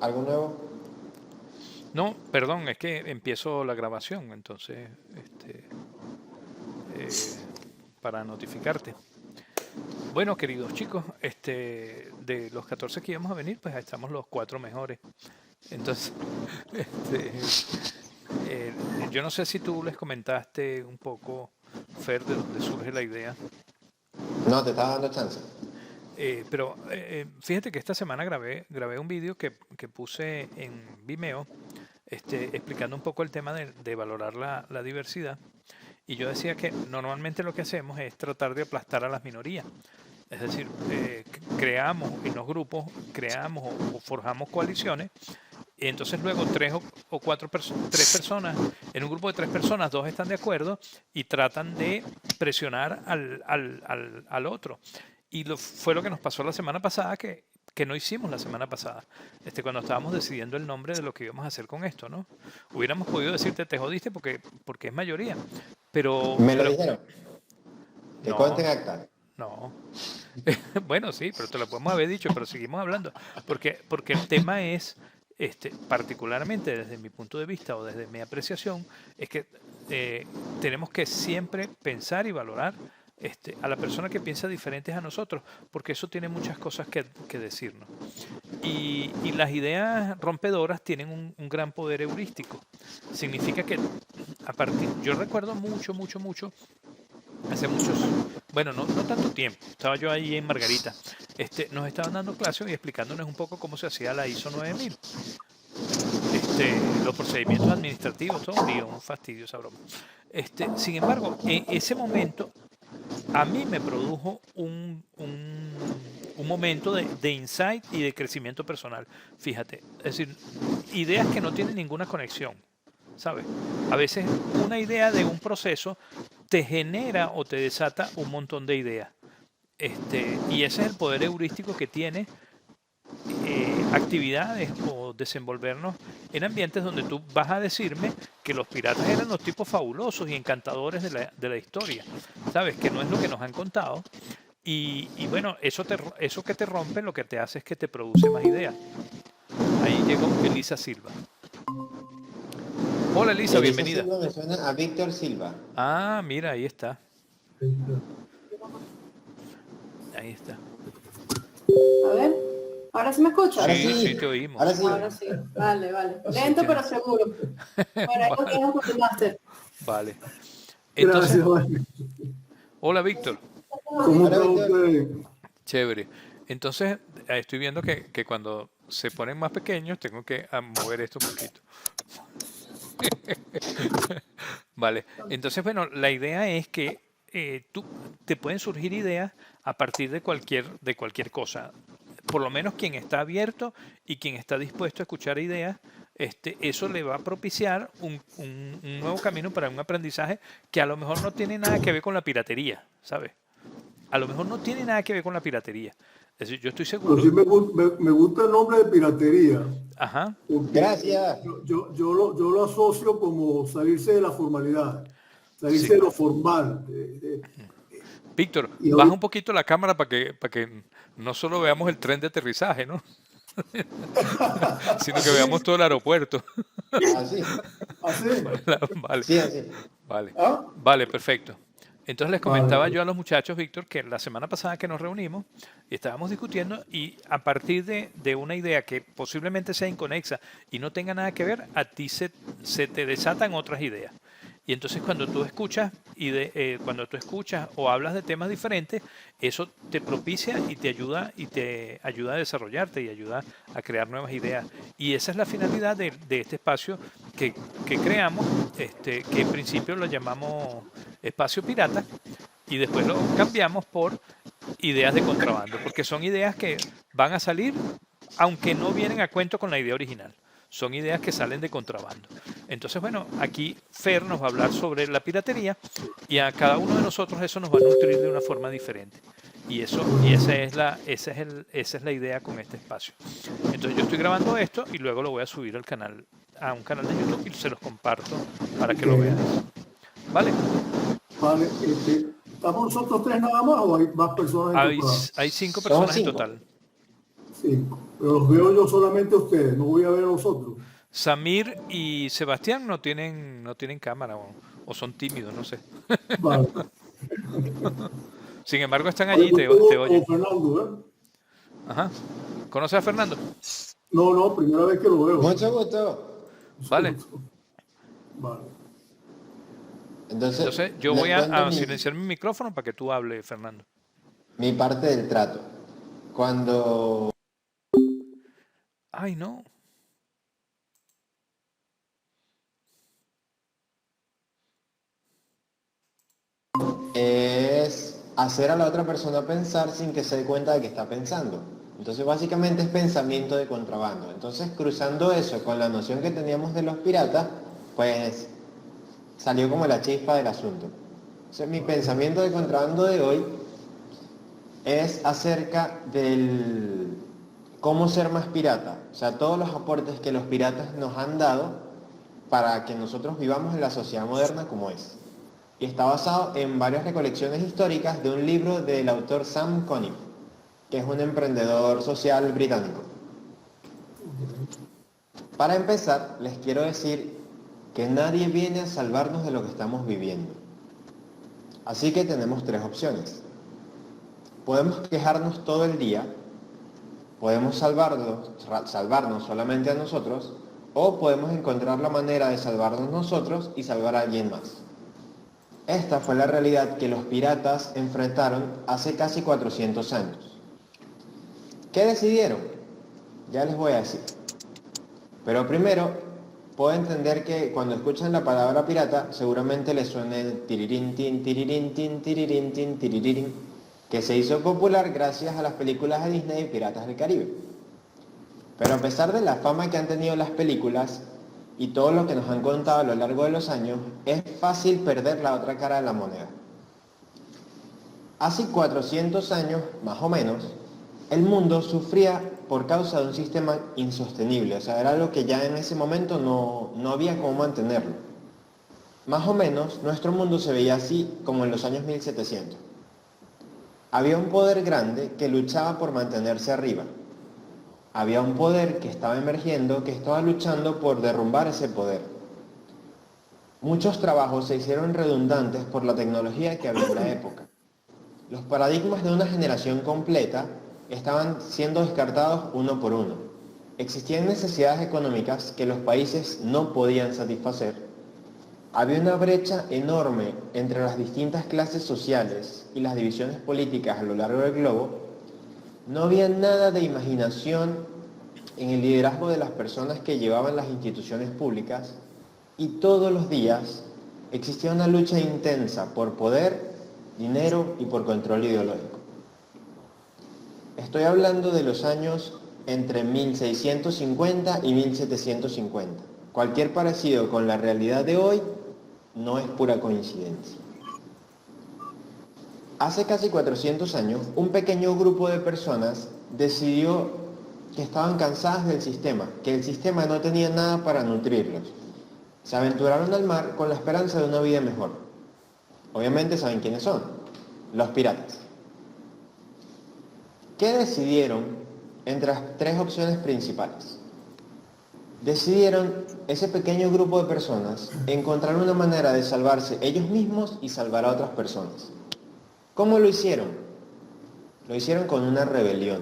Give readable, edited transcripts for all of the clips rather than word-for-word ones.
¿Algo nuevo? No, perdón, es que empiezo la grabación, entonces, para notificarte. Bueno, queridos chicos, de los 14 que íbamos a venir, pues estamos los 4 mejores. Entonces, este, yo no sé si tú les comentaste un poco, Fer, de dónde surge la idea. No, te estaba dando chance. Pero fíjate que esta semana grabé un vídeo que puse en Vimeo, explicando un poco el tema de valorar la diversidad. Y yo decía que normalmente lo que hacemos es tratar de aplastar a las minorías. Es decir, creamos en los grupos, creamos o forjamos coaliciones, y entonces luego tres personas, en un grupo de 3 personas, 2 están de acuerdo y tratan de presionar al otro. Y fue lo que nos pasó la semana pasada, que no hicimos la semana pasada, cuando estábamos decidiendo el nombre de lo que íbamos a hacer con esto, ¿no? Hubiéramos podido decirte, te jodiste porque es mayoría, Me lo dijeron. Que conste no, en acta. no. Bueno, sí, pero te lo podemos haber dicho, pero seguimos hablando. Porque el tema es, particularmente desde mi punto de vista o desde mi apreciación, es que tenemos que siempre pensar y valorar a la persona que piensa diferentes a nosotros, porque eso tiene muchas cosas que decirnos. Y las ideas rompedoras tienen un gran poder heurístico. Significa que yo recuerdo mucho, hace muchos, bueno, no tanto tiempo, estaba yo ahí en Margarita, nos estaban dando clases y explicándonos un poco cómo se hacía la ISO 9000, los procedimientos administrativos, todo un lío, un fastidio esa broma. Sin embargo, en ese momento a mí me produjo un momento de insight y de crecimiento personal, fíjate, es decir, ideas que no tienen ninguna conexión, ¿sabes? A veces una idea de un proceso te genera o te desata un montón de ideas. Y ese es el poder heurístico que tiene actividades o desenvolvernos en ambientes donde tú vas a decirme que los piratas eran los tipos fabulosos y encantadores de la historia, ¿sabes? Que no es lo que nos han contado. Y bueno, eso que te rompe lo que te hace es que te produce más ideas. Ahí llegó Elisa Silva. Hola Elisa, bienvenida. Silva me suena a Víctor Silva. Ah, mira, ahí está. Ahí está. A ver, ¿ahora sí me escuchas? Sí, te oímos. Ahora sí. Vale. Lento pero seguro. Bueno, ahí lo tengo con tu máster. Vale. Entonces, Gracias. hola Víctor. ¿Cómo está usted? Chévere. Entonces, estoy viendo que cuando se ponen más pequeños tengo que mover esto un poquito. Vale. Entonces, bueno, la idea es que te pueden surgir ideas a partir de cualquier cosa. Por lo menos quien está abierto y quien está dispuesto a escuchar ideas, eso le va a propiciar un nuevo camino para un aprendizaje que a lo mejor no tiene nada que ver con la piratería, ¿sabes? A lo mejor no tiene nada que ver con la piratería. Es decir, yo estoy seguro. Pero sí me gusta el nombre de piratería. Ajá. Gracias. Yo lo asocio como salirse de la formalidad, salirse Sí. de lo formal. Víctor, Y baja hoy- un poquito la cámara para que no solo veamos el tren de aterrizaje, ¿no? Sino que veamos todo el aeropuerto. Así. Así. Vale, Sí, así. vale, ¿Ah? vale, perfecto. Entonces les comentaba Vale. yo a los muchachos, Víctor, que la semana pasada que nos reunimos y estábamos discutiendo y a partir de una idea que posiblemente sea inconexa y no tenga nada que ver, a ti se te desatan otras ideas. Y entonces cuando tú escuchas o hablas de temas diferentes, eso te propicia y te ayuda a desarrollarte y ayuda a crear nuevas ideas. Y esa es la finalidad de este espacio que creamos, que en principio lo llamamos espacio pirata y después lo cambiamos por ideas de contrabando, porque son ideas que van a salir aunque no vienen a cuento con la idea original. Son ideas que salen de contrabando. Entonces, bueno, aquí Fer nos va a hablar sobre la piratería y a cada uno de nosotros eso nos va a nutrir de una forma diferente. Y esa es la idea con este espacio. Entonces yo estoy grabando esto y luego lo voy a subir al canal, a un canal de YouTube y se los comparto para que lo vean. ¿Vale? Vale, ¿estamos nosotros tres nada más o hay más personas en total? Hay 5 personas en 5. total. 5. Pero los veo yo solamente a ustedes, no voy a ver a los otros. Samir y Sebastián no tienen cámara o son tímidos, no sé. Vale. Sin embargo, están Oye, allí, yo te tengo oyen. con Fernando, ¿eh? Ajá. ¿Conoces a Fernando? No, no, primera vez que lo veo. Mucho gusto. Vale. Vale. Entonces, yo les voy cuento a silenciar mi micrófono para que tú hables, Fernando. mi parte del trato. Cuando Ay, no. es hacer a la otra persona pensar sin que se dé cuenta de que está pensando. Entonces básicamente es pensamiento de contrabando. Entonces cruzando eso con la noción que teníamos de los piratas, pues salió como la chispa del asunto. Entonces mi pensamiento de contrabando de hoy es acerca del cómo ser más pirata. O sea, todos los aportes que los piratas nos han dado para que nosotros vivamos en la sociedad moderna como es. Y está basado en varias recolecciones históricas de un libro del autor Sam Conniff, que es un emprendedor social británico. Para empezar, les quiero decir que nadie viene a salvarnos de lo que estamos viviendo. Así que tenemos tres opciones. Podemos quejarnos todo el día, podemos salvarnos solamente a nosotros, o podemos encontrar la manera de salvarnos nosotros y salvar a alguien más. Esta fue la realidad que los piratas enfrentaron hace casi 400 años. ¿Qué decidieron? Ya les voy a decir. Pero primero, puedo entender que cuando escuchan la palabra pirata, seguramente les suene el tirirín, tin, tirirín, tin, tirirín, tin, tirirín, que se hizo popular gracias a las películas de Disney y Piratas del Caribe. Pero a pesar de la fama que han tenido las películas y todo lo que nos han contado a lo largo de los años, es fácil perder la otra cara de la moneda. Hace 400 años, más o menos, el mundo sufría por causa de un sistema insostenible, o sea, era algo que ya en ese momento no había cómo mantenerlo. Más o menos, nuestro mundo se veía así como en los años 1700. Había un poder grande que luchaba por mantenerse arriba. Había un poder que estaba emergiendo, que estaba luchando por derrumbar ese poder. Muchos trabajos se hicieron redundantes por la tecnología que había en la época. Los paradigmas de una generación completa estaban siendo descartados uno por uno. Existían necesidades económicas que los países no podían satisfacer. Había una brecha enorme entre las distintas clases sociales y las divisiones políticas a lo largo del globo. No había nada de imaginación en el liderazgo de las personas que llevaban las instituciones públicas y todos los días existía una lucha intensa por poder, dinero y por control ideológico. Estoy hablando de los años entre 1650 y 1750. Cualquier parecido con la realidad de hoy no es pura coincidencia. Hace casi 400 años, un pequeño grupo de personas decidió que estaban cansadas del sistema, que el sistema no tenía nada para nutrirlos. Se aventuraron al mar con la esperanza de una vida mejor. Obviamente saben quiénes son, los piratas. ¿Qué decidieron entre las tres opciones principales? Decidieron, ese pequeño grupo de personas, encontrar una manera de salvarse ellos mismos y salvar a otras personas. ¿Cómo lo hicieron? Lo hicieron con una rebelión,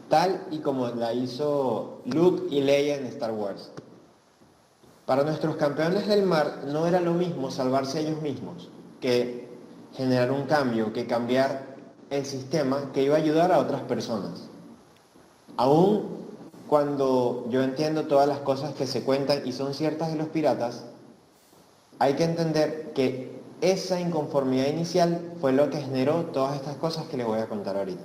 tal y como la hizo Luke y Leia en Star Wars. Para nuestros campeones del mar no era lo mismo salvarse a ellos mismos que generar un cambio, que cambiar el sistema que iba a ayudar a otras personas. Aún cuando yo entiendo todas las cosas que se cuentan y son ciertas de los piratas, hay que entender que esa inconformidad inicial fue lo que generó todas estas cosas que les voy a contar ahorita.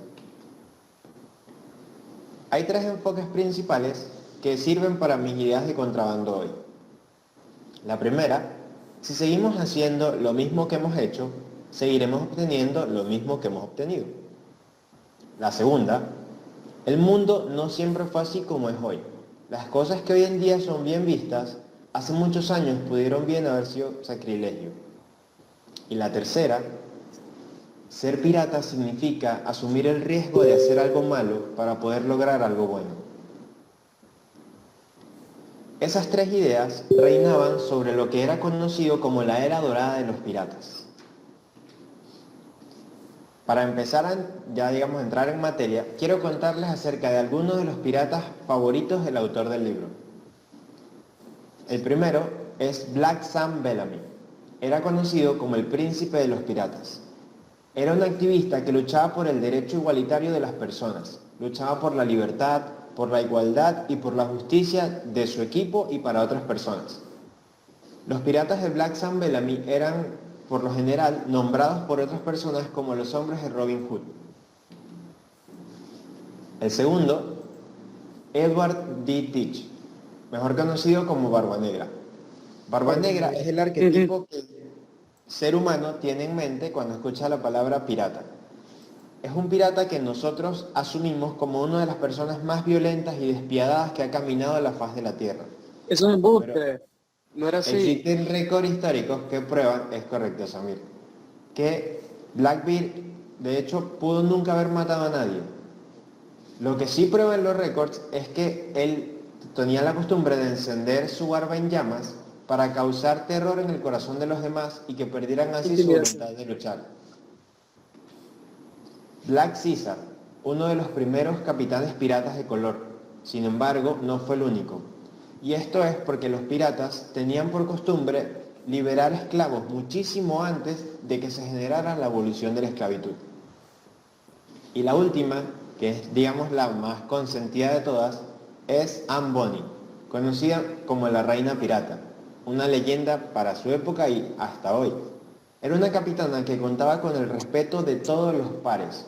Hay tres enfoques principales que sirven para mis ideas de contrabando hoy. La primera, si seguimos haciendo lo mismo que hemos hecho, seguiremos obteniendo lo mismo que hemos obtenido. La segunda, el mundo no siempre fue así como es hoy. Las cosas que hoy en día son bien vistas, hace muchos años pudieron bien haber sido sacrilegio. Y la tercera, Ser pirata significa asumir el riesgo de hacer algo malo para poder lograr algo bueno. Esas tres ideas reinaban sobre lo que era conocido como la era dorada de los piratas. Para empezar a, ya digamos, entrar en materia, quiero contarles acerca de algunos de los piratas favoritos del autor del libro. El primero es Black Sam Bellamy. Era conocido como el príncipe de los piratas. Era un activista que luchaba por el derecho igualitario de las personas, luchaba por la libertad, por la igualdad y por la justicia de su equipo y para otras personas. Los piratas de Black Sam Bellamy eran, por lo general, nombrados por otras personas como los hombres de Robin Hood. El segundo, Edward D. Teach, mejor conocido como Barba Negra. Barba Negra es el arquetipo que el ser humano tiene en mente cuando escucha la palabra pirata. Es un pirata que nosotros asumimos como una de las personas más violentas y despiadadas que ha caminado a la faz de la Tierra. Eso es embuste. No era así. Existen récords históricos que prueban, es correcto, Samir, que Blackbeard de hecho pudo nunca haber matado a nadie. Lo que sí prueban los récords es que él tenía la costumbre de encender su barba en llamas para causar terror en el corazón de los demás y que perdieran así su voluntad de luchar. Black Caesar, uno de los primeros capitanes piratas de color, sin embargo, no fue el único. Y esto es porque los piratas tenían por costumbre liberar esclavos muchísimo antes de que se generara la abolición de la esclavitud. Y la última, que es digamos la más consentida de todas, es Anne Bonny, conocida como la reina pirata, una leyenda para su época y hasta hoy. Era una capitana que contaba con el respeto de todos los pares,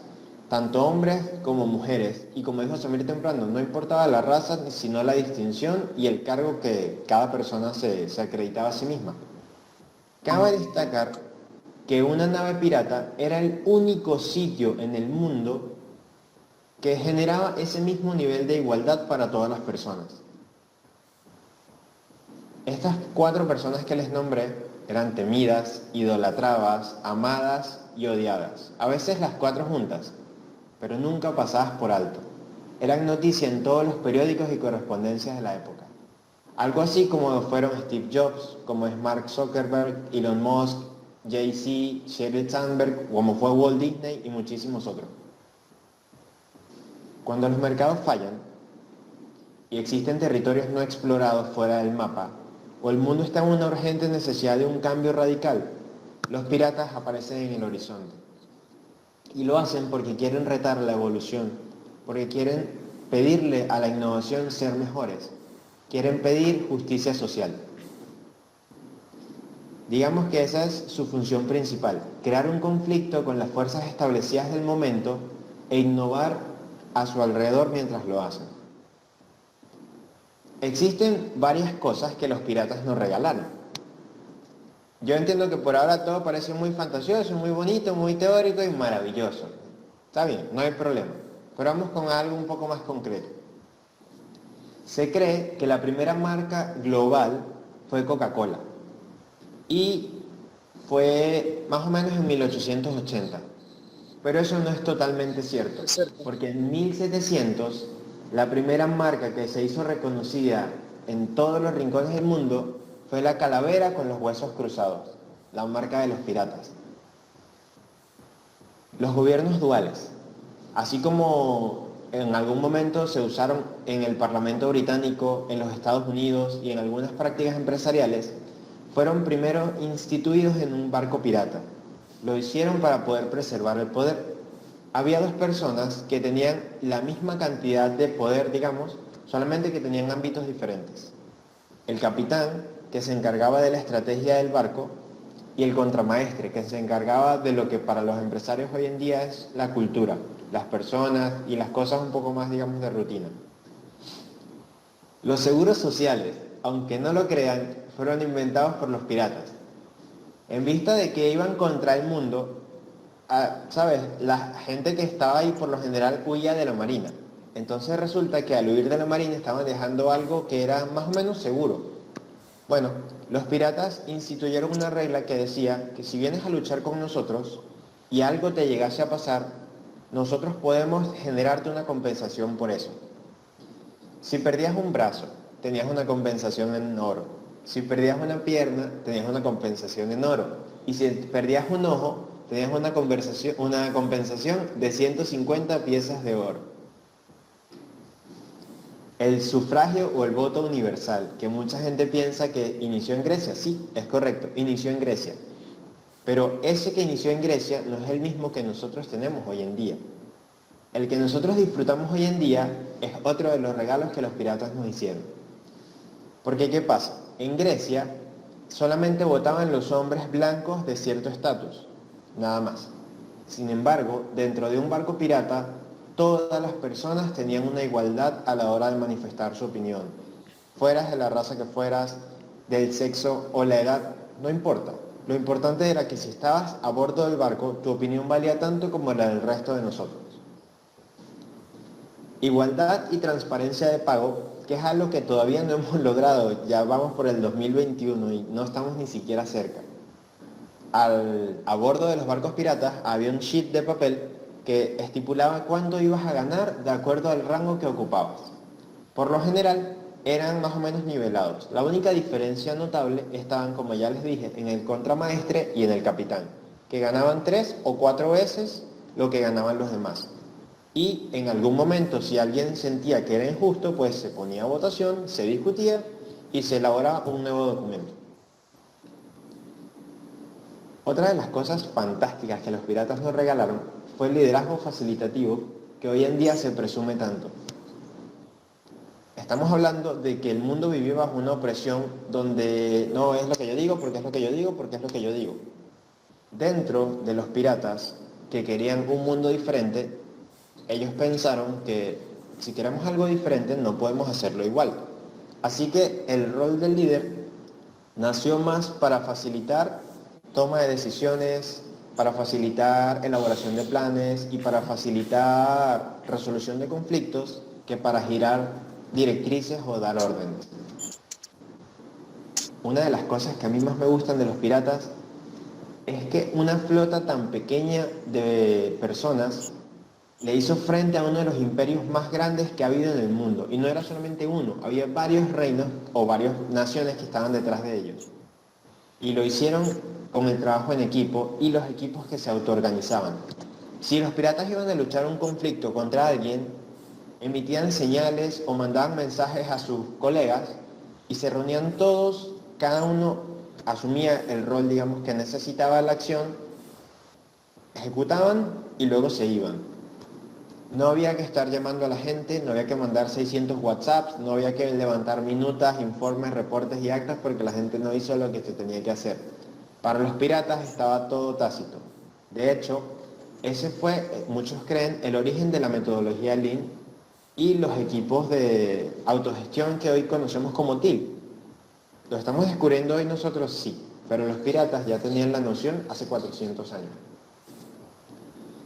tanto hombres como mujeres, y como dijo Samir temprano, no importaba la raza, sino la distinción y el cargo que cada persona se acreditaba a sí misma. Cabe destacar que una nave pirata era el único sitio en el mundo que generaba ese mismo nivel de igualdad para todas las personas. Estas 4 personas que les nombré eran temidas, idolatradas, amadas y odiadas, a veces las 4 juntas, pero nunca pasadas por alto. Eran noticia en todos los periódicos y correspondencias de la época. Algo así como fueron Steve Jobs, como es Mark Zuckerberg, Elon Musk, Jay-Z, Sheryl Sandberg, como fue Walt Disney y muchísimos otros. Cuando los mercados fallan y existen territorios no explorados fuera del mapa, o el mundo está en una urgente necesidad de un cambio radical, los piratas aparecen en el horizonte. Y lo hacen porque quieren retar la evolución, porque quieren pedirle a la innovación ser mejores, quieren pedir justicia social. Digamos que esa es su función principal, crear un conflicto con las fuerzas establecidas del momento e innovar a su alrededor mientras lo hacen. Existen varias cosas que los piratas nos regalaron. Yo entiendo que por ahora todo parece muy fantasioso, muy bonito, muy teórico y maravilloso. Está bien, no hay problema. Pero vamos con algo un poco más concreto. Se cree que la primera marca global fue Coca-Cola. Y fue más o menos en 1880. Pero eso no es totalmente cierto. Porque en 1700, la primera marca que se hizo reconocida en todos los rincones del mundo fue la calavera con los huesos cruzados, la marca de los piratas. Los gobiernos duales, así como en algún momento se usaron en el Parlamento británico, en los Estados Unidos y en algunas prácticas empresariales, fueron primero instituidos en un barco pirata. Lo hicieron para poder preservar el poder. Había 2 personas que tenían la misma cantidad de poder, digamos, solamente que tenían ámbitos diferentes. El capitán, que se encargaba de la estrategia del barco, y el contramaestre, que se encargaba de lo que para los empresarios hoy en día es la cultura, las personas y las cosas un poco más, digamos, de rutina. Los seguros sociales, aunque no lo crean, fueron inventados por los piratas. En vista de que iban contra el mundo, ¿sabes? La gente que estaba ahí por lo general huía de la marina. Entonces resulta que al huir de la marina estaban dejando algo que era más o menos seguro. Bueno, los piratas instituyeron una regla que decía que si vienes a luchar con nosotros, y algo te llegase a pasar, nosotros podemos generarte una compensación por eso. Si perdías un brazo, tenías una compensación en oro. Si perdías una pierna, tenías una compensación en oro. Y si perdías un ojo, tenías una compensación de 150 piezas de oro. El sufragio o el voto universal, que mucha gente piensa que inició en Grecia. Sí, es correcto, inició en Grecia. Pero ese que inició en Grecia no es el mismo que nosotros tenemos hoy en día. El que nosotros disfrutamos hoy en día es otro de los regalos que los piratas nos hicieron. Porque ¿qué pasa? En Grecia solamente votaban los hombres blancos de cierto estatus, nada más. Sin embargo, dentro de un barco pirata, todas las personas tenían una igualdad a la hora de manifestar su opinión. Fueras de la raza que fueras, del sexo o la edad, no importa. Lo importante era que si estabas a bordo del barco, tu opinión valía tanto como la del resto de nosotros. Igualdad y transparencia de pago, que es algo que todavía no hemos logrado, ya vamos por el 2021 y no estamos ni siquiera cerca. A bordo de los barcos piratas había un sheet de papel que estipulaba cuánto ibas a ganar de acuerdo al rango que ocupabas. Por lo general, eran más o menos nivelados. La única diferencia notable estaban, como ya les dije, en el contramaestre y en el capitán, que ganaban 3 o 4 veces lo que ganaban los demás. Y en algún momento, si alguien sentía que era injusto, pues se ponía a votación, se discutía y se elaboraba un nuevo documento. Otra de las cosas fantásticas que los piratas nos regalaron fue el liderazgo facilitativo que hoy en día se presume tanto. Estamos hablando de que el mundo vivía bajo una opresión donde no es lo que yo digo, porque es lo que yo digo, porque es lo que yo digo. Dentro de los piratas que querían un mundo diferente, ellos pensaron que si queremos algo diferente no podemos hacerlo igual. Así que el rol del líder nació más para facilitar toma de decisiones, para facilitar elaboración de planes y para facilitar resolución de conflictos que para girar directrices o dar órdenes. Una de las cosas que a mí más me gustan de los piratas es que una flota tan pequeña de personas le hizo frente a uno de los imperios más grandes que ha habido en el mundo. Y no era solamente uno, había varios reinos o varias naciones que estaban detrás de ellos. Y lo hicieron con el trabajo en equipo y los equipos que se autoorganizaban. Si los piratas iban a luchar un conflicto contra alguien, emitían señales o mandaban mensajes a sus colegas y se reunían todos, cada uno asumía el rol, digamos, que necesitaba la acción, ejecutaban y luego se iban. No había que estar llamando a la gente, no había que mandar 600 WhatsApps, no había que levantar minutas, informes, reportes y actas porque la gente no hizo lo que se tenía que hacer. Para los piratas estaba todo tácito. De hecho, ese fue, muchos creen, el origen de la metodología Lean y los equipos de autogestión que hoy conocemos como TIL. ¿Lo estamos descubriendo hoy nosotros? Sí, pero los piratas ya tenían la noción hace 400 años.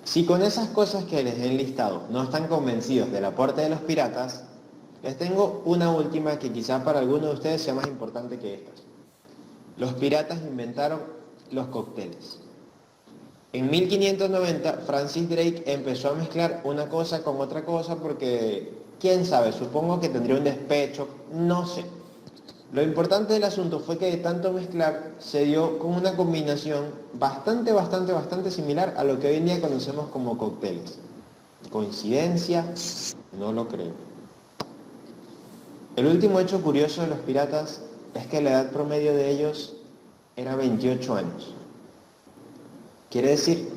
Si con esas cosas que les he enlistado no están convencidos del aporte de los piratas, les tengo una última que quizá para algunos de ustedes sea más importante que estas. Los piratas inventaron los cócteles. En 1590, Francis Drake empezó a mezclar una cosa con otra cosa porque, quién sabe, supongo que tendría un despecho, no sé. Lo importante del asunto fue que de tanto mezclar se dio con una combinación bastante similar a lo que hoy en día conocemos como cócteles. ¿Coincidencia? No lo creo. El último hecho curioso de los piratas es que la edad promedio de ellos era 28 años. Quiere decir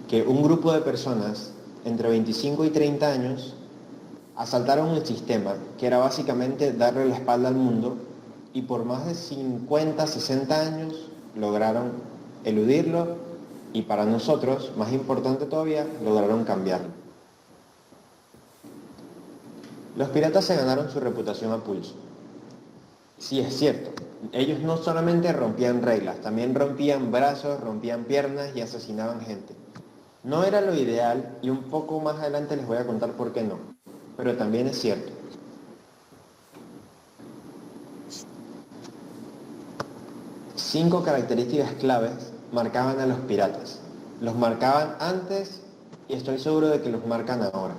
que un grupo de personas entre 25 y 30 años asaltaron un sistema que era básicamente darle la espalda al mundo y por más de 50, 60 años lograron eludirlo y para nosotros, más importante todavía, lograron cambiarlo. Los piratas se ganaron su reputación a pulso. Sí, es cierto. Ellos no solamente rompían reglas, también rompían brazos, rompían piernas y asesinaban gente. No era lo ideal y un poco más adelante les voy a contar por qué no, pero también es cierto. 5 características claves marcaban a los piratas. Los marcaban antes y estoy seguro de que los marcan ahora.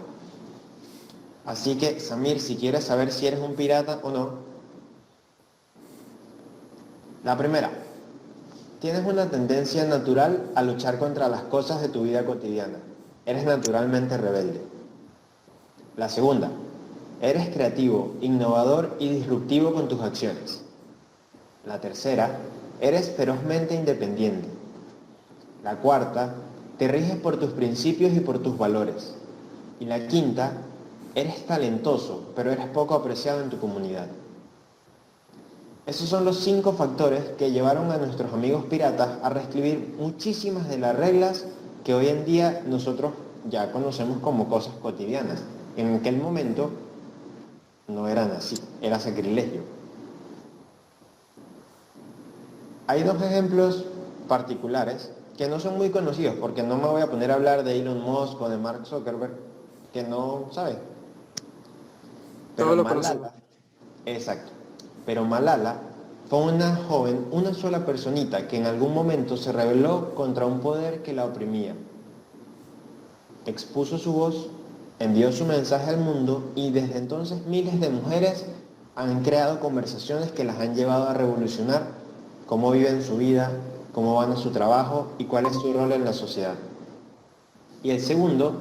Así que, Samir, si quieres saber si eres un pirata o no, la primera, tienes una tendencia natural a luchar contra las cosas de tu vida cotidiana. Eres naturalmente rebelde. La segunda, eres creativo, innovador y disruptivo con tus acciones. La tercera, eres ferozmente independiente. La cuarta, te riges por tus principios y por tus valores. Y la quinta, eres talentoso, pero eres poco apreciado en tu comunidad. Esos son los 5 factores que llevaron a nuestros amigos piratas a reescribir muchísimas de las reglas que hoy en día nosotros ya conocemos como cosas cotidianas. En aquel momento no eran así, era sacrilegio. Hay 2 ejemplos particulares que no son muy conocidos, porque no me voy a poner a hablar de Elon Musk o de Mark Zuckerberg, que no sabe. Todo lo Malala, conocemos. exacto. Pero Malala fue una joven, una sola personita que en algún momento se rebeló contra un poder que la oprimía. Expuso su voz, envió su mensaje al mundo y desde entonces miles de mujeres han creado conversaciones que las han llevado a revolucionar cómo viven su vida, cómo van a su trabajo y cuál es su rol en la sociedad. Y el segundo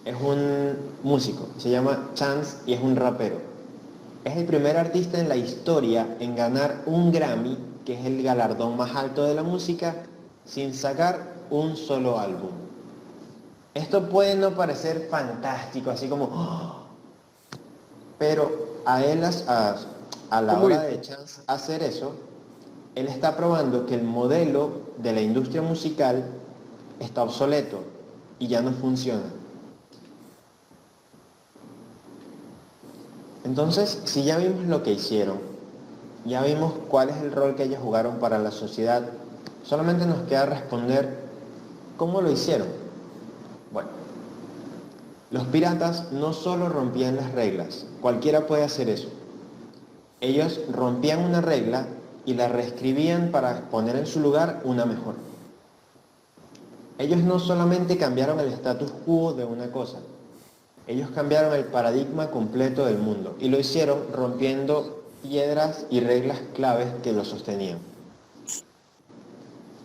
es un músico, se llama Chance y es un rapero. Es el primer artista en la historia en ganar un Grammy, que es el galardón más alto de la música, sin sacar un solo álbum. Esto puede no parecer fantástico, así como... ¡oh! Pero a él, a la hora de Chance hacer eso, él está probando que el modelo de la industria musical está obsoleto y ya no funciona. Entonces, si ya vimos lo que hicieron, ya vimos cuál es el rol que ellos jugaron para la sociedad, solamente nos queda responder cómo lo hicieron. Bueno, los piratas no solo rompían las reglas, cualquiera puede hacer eso. Ellos rompían una regla y la reescribían para poner en su lugar una mejor. Ellos no solamente cambiaron el status quo de una cosa, ellos cambiaron el paradigma completo del mundo y lo hicieron rompiendo piedras y reglas claves que lo sostenían.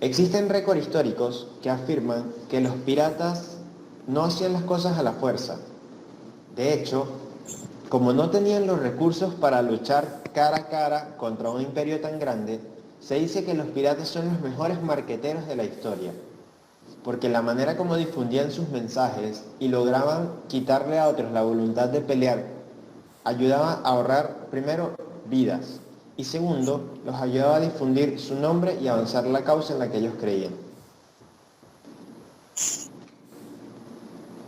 Existen récords históricos que afirman que los piratas no hacían las cosas a la fuerza. De hecho, como no tenían los recursos para luchar cara a cara contra un imperio tan grande, se dice que los piratas son los mejores marqueteros de la historia, porque la manera como difundían sus mensajes y lograban quitarle a otros la voluntad de pelear, ayudaba a ahorrar, primero, vidas, y segundo, los ayudaba a difundir su nombre y avanzar la causa en la que ellos creían.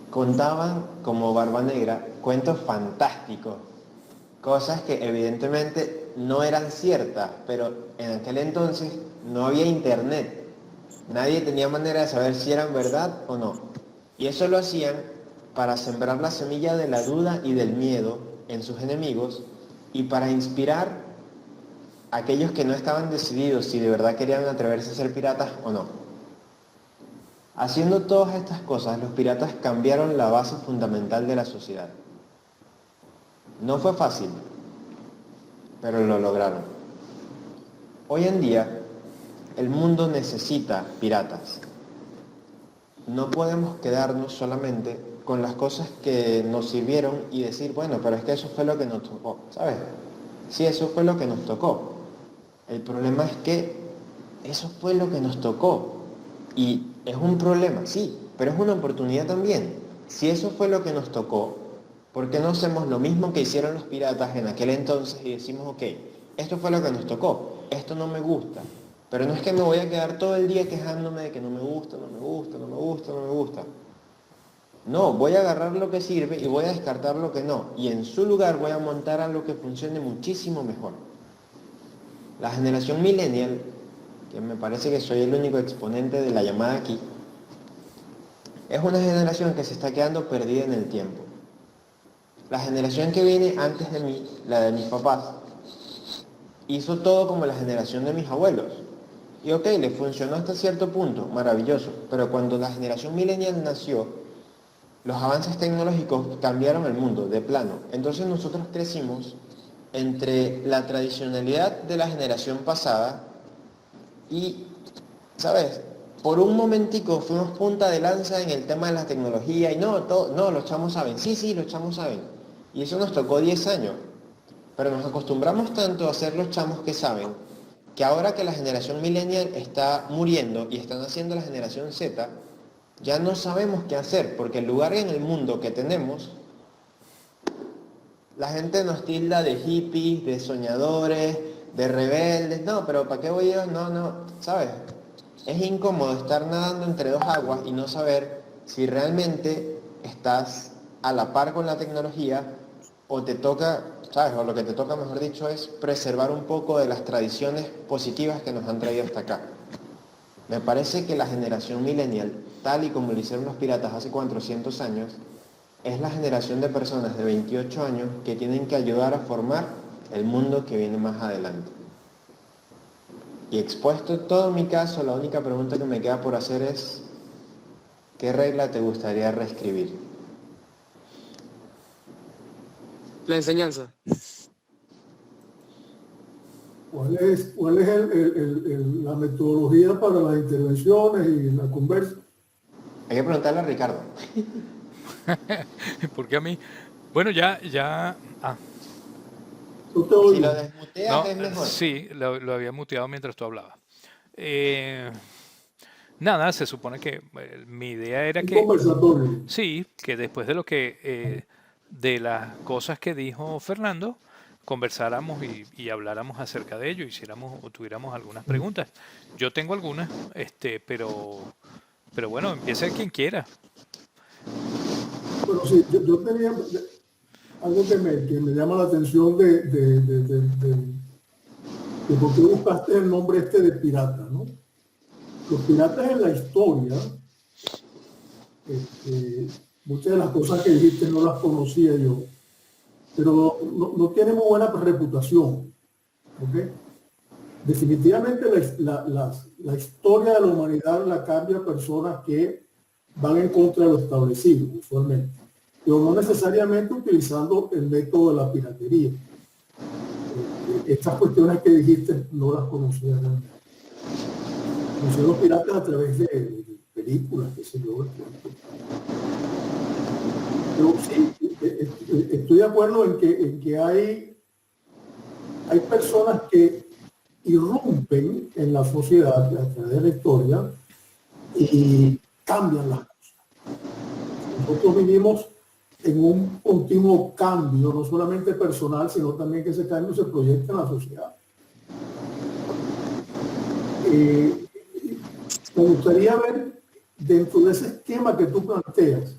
Contaban, como Barba Negra, cuentos fantásticos, cosas que evidentemente no eran ciertas, pero en aquel entonces no había internet. Nadie tenía manera de saber si eran verdad o no. Y eso lo hacían para sembrar la semilla de la duda y del miedo en sus enemigos y para inspirar a aquellos que no estaban decididos si de verdad querían atreverse a ser piratas o no. Haciendo todas estas cosas, los piratas cambiaron la base fundamental de la sociedad. No fue fácil, pero lo lograron. Hoy en día, el mundo necesita piratas. No podemos quedarnos solamente con las cosas que nos sirvieron y decir, bueno, pero es que eso fue lo que nos tocó, ¿sabes? Sí, eso fue lo que nos tocó. El problema es que eso fue lo que nos tocó. Y es un problema, sí, pero es una oportunidad también. Si eso fue lo que nos tocó, ¿por qué no hacemos lo mismo que hicieron los piratas en aquel entonces y decimos, ok, esto fue lo que nos tocó, esto no me gusta? Pero no es que me voy a quedar todo el día quejándome de que no me gusta, no me gusta, no me gusta, no me gusta. No, voy a agarrar lo que sirve y voy a descartar lo que no. Y en su lugar voy a montar algo que funcione muchísimo mejor. La generación millennial, que me parece que soy el único exponente de la llamada aquí, es una generación que se está quedando perdida en el tiempo. La generación que viene antes de mí, la de mis papás, hizo todo como la generación de mis abuelos. Y ok, le funcionó hasta cierto punto, maravilloso. Pero cuando la generación millennial nació, los avances tecnológicos cambiaron el mundo de plano. Entonces nosotros crecimos entre la tradicionalidad de la generación pasada y, ¿sabes? Por un momentico fuimos punta de lanza en el tema de la tecnología y no, los chamos saben. Sí, los chamos saben. Y eso nos tocó 10 años. Pero nos acostumbramos tanto a ser los chamos que saben, que ahora que la generación millennial está muriendo y están haciendo la generación Z, ya no sabemos qué hacer, porque el lugar en el mundo que tenemos, la gente nos tilda de hippies, de soñadores, de rebeldes. No, pero ¿para qué voy yo? No, ¿sabes? Es incómodo estar nadando entre dos aguas y no saber si realmente estás a la par con la tecnología o te toca, ¿sabes? O lo que te toca, mejor dicho, es preservar un poco de las tradiciones positivas que nos han traído hasta acá. Me parece que la generación millennial, tal y como lo hicieron los piratas hace 400 años, es la generación de personas de 28 años que tienen que ayudar a formar el mundo que viene más adelante. Y expuesto todo mi caso, la única pregunta que me queda por hacer es, ¿qué regla te gustaría reescribir? La enseñanza. ¿Cuál es la metodología para las intervenciones y la conversa? Hay que preguntarle a Ricardo. Porque a mí, bueno, Yo te oigo. Si lo desmuteas no, es mejor. sí, lo había muteado mientras tú hablabas. Nada, se supone que mi idea era Un que, conversatorio. sí, que después de lo que, de las cosas que dijo Fernando, conversáramos y habláramos acerca de ello, hiciéramos o tuviéramos algunas preguntas. Yo tengo algunas, pero bueno, empiece quien quiera. Bueno, sí, yo tenía algo que me llama la atención de por qué buscaste el nombre este de pirata, ¿no? Los piratas en la historia, muchas de las cosas que dijiste no las conocía yo, pero no tienen muy buena reputación, ¿ok? Definitivamente la historia de la humanidad la cambia personas que van en contra de lo establecido, usualmente, pero no necesariamente utilizando el método de la piratería. Estas cuestiones que dijiste no las conocía realmente. Conocí a los piratas a través de películas, qué sé yo. Pero sí, estoy de acuerdo en que hay personas que irrumpen en la sociedad a través de la historia y cambian las cosas. Nosotros vivimos en un continuo cambio, no solamente personal, sino también que ese cambio se proyecta en la sociedad. Me gustaría ver dentro de ese esquema que tú planteas,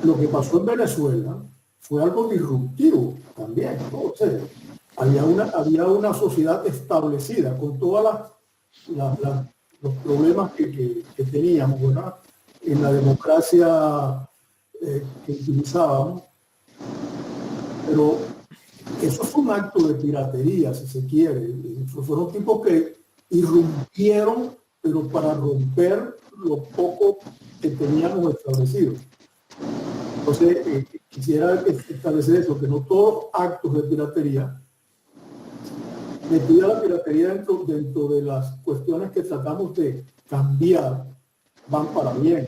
lo que pasó en Venezuela fue algo disruptivo también, ¿no? O sea, había una sociedad establecida con todos los problemas que teníamos, ¿verdad? En la democracia que utilizábamos, pero eso fue un acto de piratería, si se quiere. Fueron tipos que irrumpieron, pero para romper lo poco que teníamos establecido. Entonces, quisiera establecer eso, que no todos actos de piratería, metida la piratería dentro de las cuestiones que tratamos de cambiar, van para bien.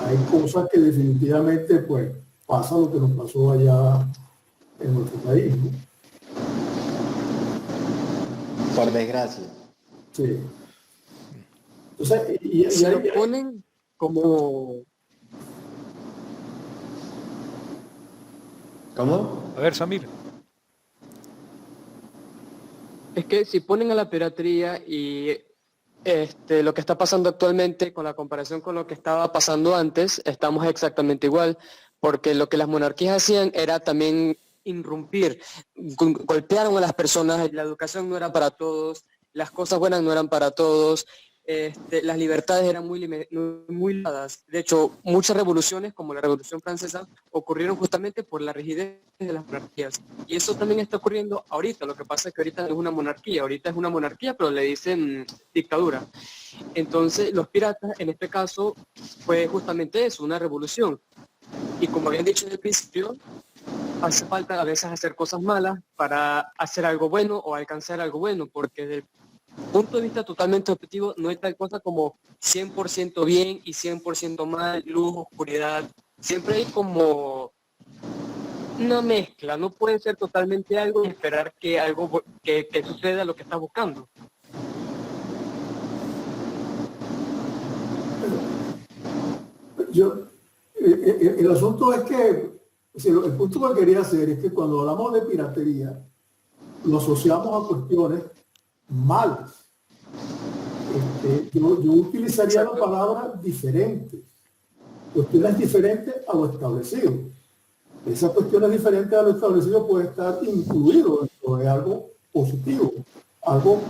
Hay cosas que definitivamente, pues, pasa lo que nos pasó allá en nuestro país, ¿no? Por desgracia. Sí. Entonces, Si lo ponen como... ¿Cómo? A ver, Samir. Es que si ponen a la piratería y lo que está pasando actualmente con la comparación con lo que estaba pasando antes, estamos exactamente igual, porque lo que las monarquías hacían era también irrumpir, golpearon a las personas, la educación no era para todos, las cosas buenas no eran para todos, las libertades eran muy limitadas. De hecho, muchas revoluciones, como la Revolución Francesa, ocurrieron justamente por la rigidez de las monarquías. Y eso también está ocurriendo ahorita. Lo que pasa es que ahorita no es una monarquía. Ahorita es una monarquía, pero le dicen dictadura. Entonces, los piratas, en este caso, fue justamente eso, una revolución. Y como habían dicho en el principio, hace falta a veces hacer cosas malas para hacer algo bueno o alcanzar algo bueno, porque desde el punto de vista totalmente objetivo no hay tal cosa como 100% bien y 100% mal, luz, oscuridad. Siempre hay como una mezcla, no puede ser totalmente algo y esperar que algo que suceda lo que estás buscando. El asunto es que, el punto que quería hacer es que cuando hablamos de piratería, lo asociamos a cuestiones malas. Yo utilizaría la palabra diferentes, cuestiones diferentes a lo establecido. Esas cuestiones diferentes a lo establecido puede estar incluido dentro de algo positivo, algo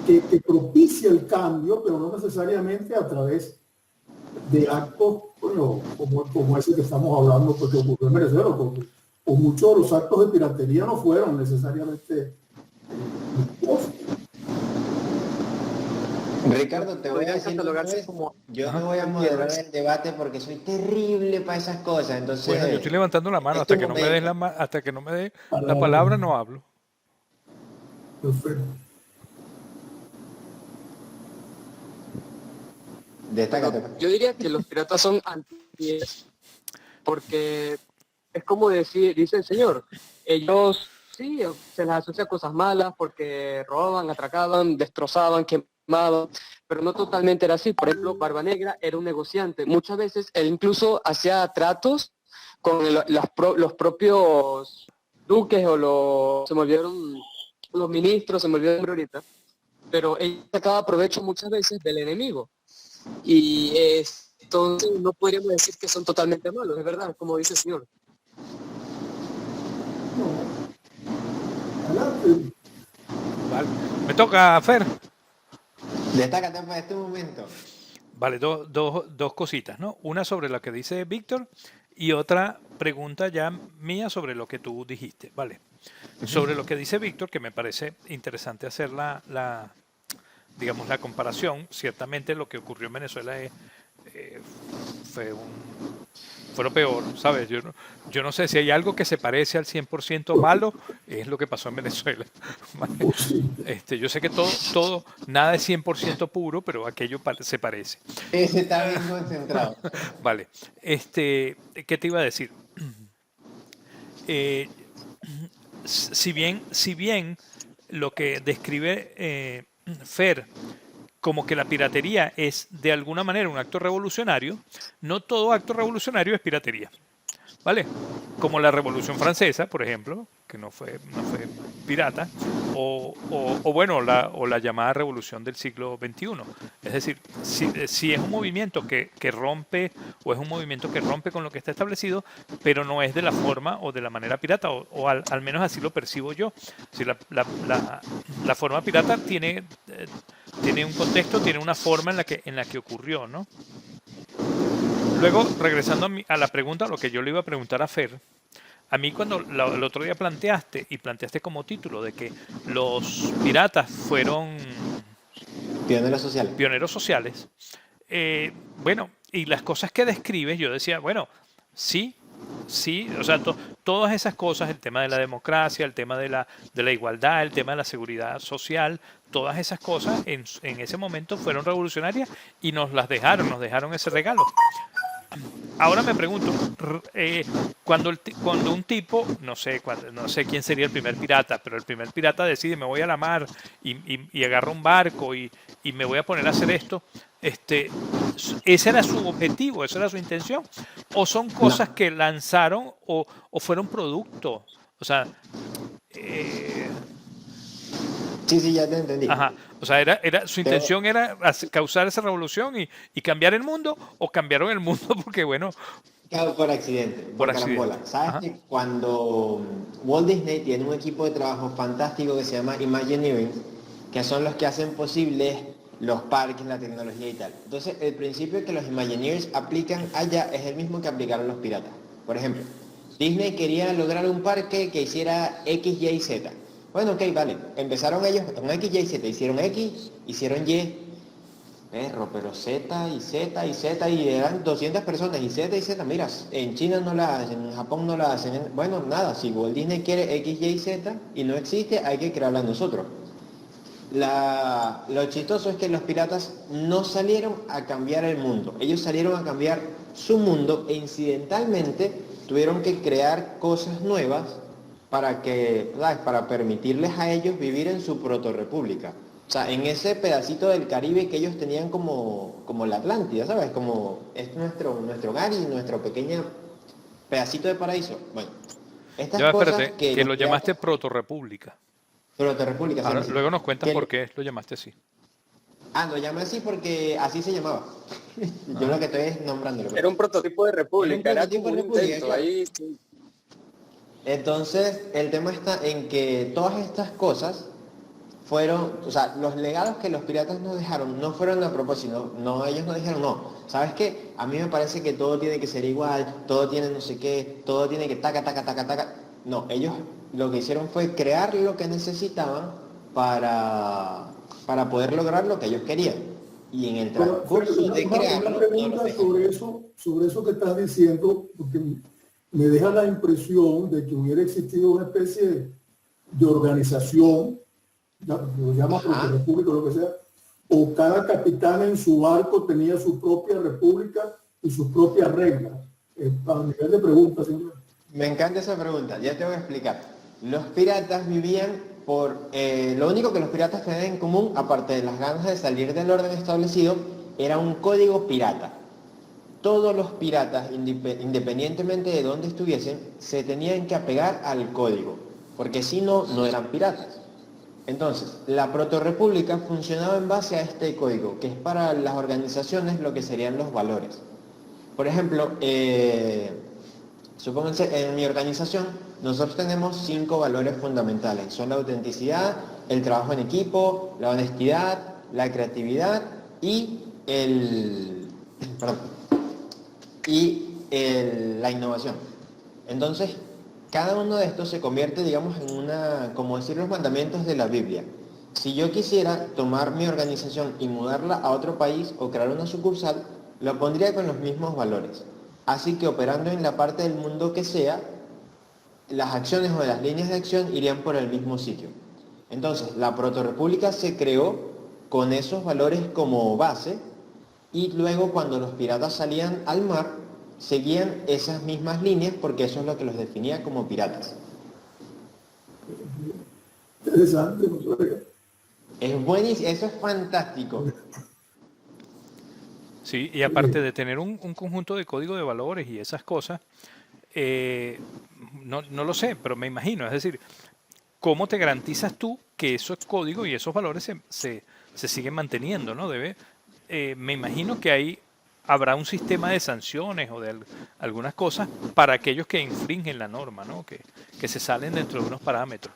que propicia el cambio, pero no necesariamente a través de actos como ese que estamos hablando, porque ocurrió en Venezuela, porque o muchos de los actos de piratería no fueron necesariamente Ricardo, te voy a decir yo no voy a moderar el debate porque soy terrible para esas cosas, entonces... Bueno, yo estoy levantando la mano, hasta que no me des la palabra no hablo. Perfecto. Destácate. Yo diría que los piratas son anti, porque es como dice el señor, ellos sí, se les asocia cosas malas porque robaban, atracaban, destrozaban, quemaban, pero no totalmente era así. Por ejemplo, Barba Negra era un negociante. Muchas veces él incluso hacía tratos con los propios duques o se me olvidaron los ministros, se me olvidó el nombre ahorita, pero él sacaba provecho muchas veces del enemigo. Y entonces no podríamos decir que son totalmente malos, es verdad, como dice el señor. Vale. Me toca, Fer. Destácate para este momento. Vale, dos cositas, ¿no? Una sobre lo que dice Víctor y otra pregunta ya mía sobre lo que tú dijiste, ¿vale? Sobre lo que dice Víctor, que me parece interesante hacer digamos, la comparación. Ciertamente lo que ocurrió en Venezuela fue lo peor, ¿sabes? Yo no sé si hay algo que se parece al 100% malo, es lo que pasó en Venezuela. Yo sé que todo, nada es 100% puro, pero aquello se parece. Ese está bien concentrado. Vale. ¿Qué te iba a decir? Si bien lo que describe Fer como que la piratería es de alguna manera un acto revolucionario, no todo acto revolucionario es piratería, ¿vale? Como la Revolución Francesa, por ejemplo, que no fue pirata, o la llamada Revolución del siglo XXI. Es decir, si es un movimiento que rompe, o es un movimiento que rompe con lo que está establecido, pero no es de la forma o de la manera pirata, o al menos así lo percibo yo. Si la forma pirata tiene un contexto, tiene una forma en la que ocurrió, ¿no? Luego, regresando a la pregunta, lo que yo le iba a preguntar a Fer, a mí cuando el otro día planteaste como título de que los piratas fueron pioneros sociales, bueno, y las cosas que describes, yo decía, bueno, sí, o sea, todas esas cosas, el tema de la democracia, el tema de la igualdad, el tema de la seguridad social, todas esas cosas en ese momento fueron revolucionarias y nos dejaron ese regalo. Ahora me pregunto, cuando un tipo, no sé quién sería el primer pirata, pero el primer pirata decide, me voy a la mar y agarro un barco y me voy a poner a hacer esto, ¿ese era su objetivo, esa era su intención? ¿O son cosas que lanzaron o fueron producto? O sea... Sí, ya te entendí. Ajá. O sea, su intención era causar esa revolución y cambiar el mundo, o cambiaron el mundo porque, bueno... Por accidente. Por accidente. ¿Sabes que cuando Walt Disney tiene un equipo de trabajo fantástico que se llama Imagineering, que son los que hacen posibles los parques, la tecnología y tal. Entonces, el principio que los Imagineers aplican allá es el mismo que aplicaron los piratas. Por ejemplo, Disney quería lograr un parque que hiciera X, Y, Z. Bueno, ok, vale. Empezaron ellos con X, Y, Z. Hicieron X, hicieron Y, pero Z y Z y Z y eran 200 personas y Z, mira, en China no la hacen, en Japón no la hacen. Bueno, nada, si Walt Disney quiere X, Y, Z y no existe, hay que crearla nosotros. Lo chistoso es que los piratas no salieron a cambiar el mundo, ellos salieron a cambiar su mundo e incidentalmente tuvieron que crear cosas nuevas para permitirles a ellos vivir en su protorrepública. O sea, en ese pedacito del Caribe que ellos tenían como la Atlántida, ¿sabes? Como es nuestro hogar y nuestro pequeño pedacito de paraíso. Bueno, estas Ya, cosas espérate, que que los lo llamaste protorrepública. protorrepública, Ahora, sí. luego nos cuentas Que- por qué lo llamaste así. Lo llamé así porque así se llamaba. Yo lo que estoy es nombrándolo. Era un prototipo de república, Era era un prototipo como un de república, intento. claro. Ahí sí. Entonces, el tema está en que todas estas cosas fueron, o sea, los legados que los piratas nos dejaron no fueron a propósito, no, ellos no dijeron, no, ¿sabes qué? A mí me parece que todo tiene que ser igual, todo tiene no sé qué, todo tiene que taca, taca, taca, taca. No, ellos lo que hicieron fue crear lo que necesitaban para poder lograr lo que ellos querían. Y en el Pero, transcurso de una crearlo, no pregunta lo dejaron. sobre eso que estás diciendo, porque me deja la impresión de que hubiera existido una especie de organización, lo llama república o lo que sea, o cada capitán en su barco tenía su propia república y sus propias reglas. A nivel de preguntas, siempre. Me encanta esa pregunta, ya te voy a explicar. Los piratas vivían lo único que los piratas tenían en común, aparte de las ganas de salir del orden establecido, era un código pirata. Todos los piratas, independientemente de dónde estuviesen, se tenían que apegar al código, porque si no, no eran piratas. Entonces, la protorrepública funcionaba en base a este código, que es para las organizaciones lo que serían los valores. Por ejemplo, supónganse, en mi organización nosotros tenemos 5 valores fundamentales. Son la autenticidad, el trabajo en equipo, la honestidad, la creatividad y la innovación. Entonces, cada uno de estos se convierte, digamos, en como decir, los mandamientos de la Biblia. Si yo quisiera tomar mi organización y mudarla a otro país o crear una sucursal, lo pondría con los mismos valores. Así que operando en la parte del mundo que sea, las acciones o las líneas de acción irían por el mismo sitio. Entonces, la protorrepública se creó con esos valores como base y luego cuando los piratas salían al mar, seguían esas mismas líneas porque eso es lo que los definía como piratas. Interesante, no sabía. Es buenísimo, eso es fantástico. Sí, y aparte de tener un conjunto de código de valores y esas cosas, no lo sé, pero me imagino, es decir, ¿cómo te garantizas tú que esos códigos y esos valores se siguen manteniendo, ¿no? Me imagino que habrá un sistema de sanciones o de algunas cosas para aquellos que infringen la norma, ¿no? Que se salen dentro de unos parámetros.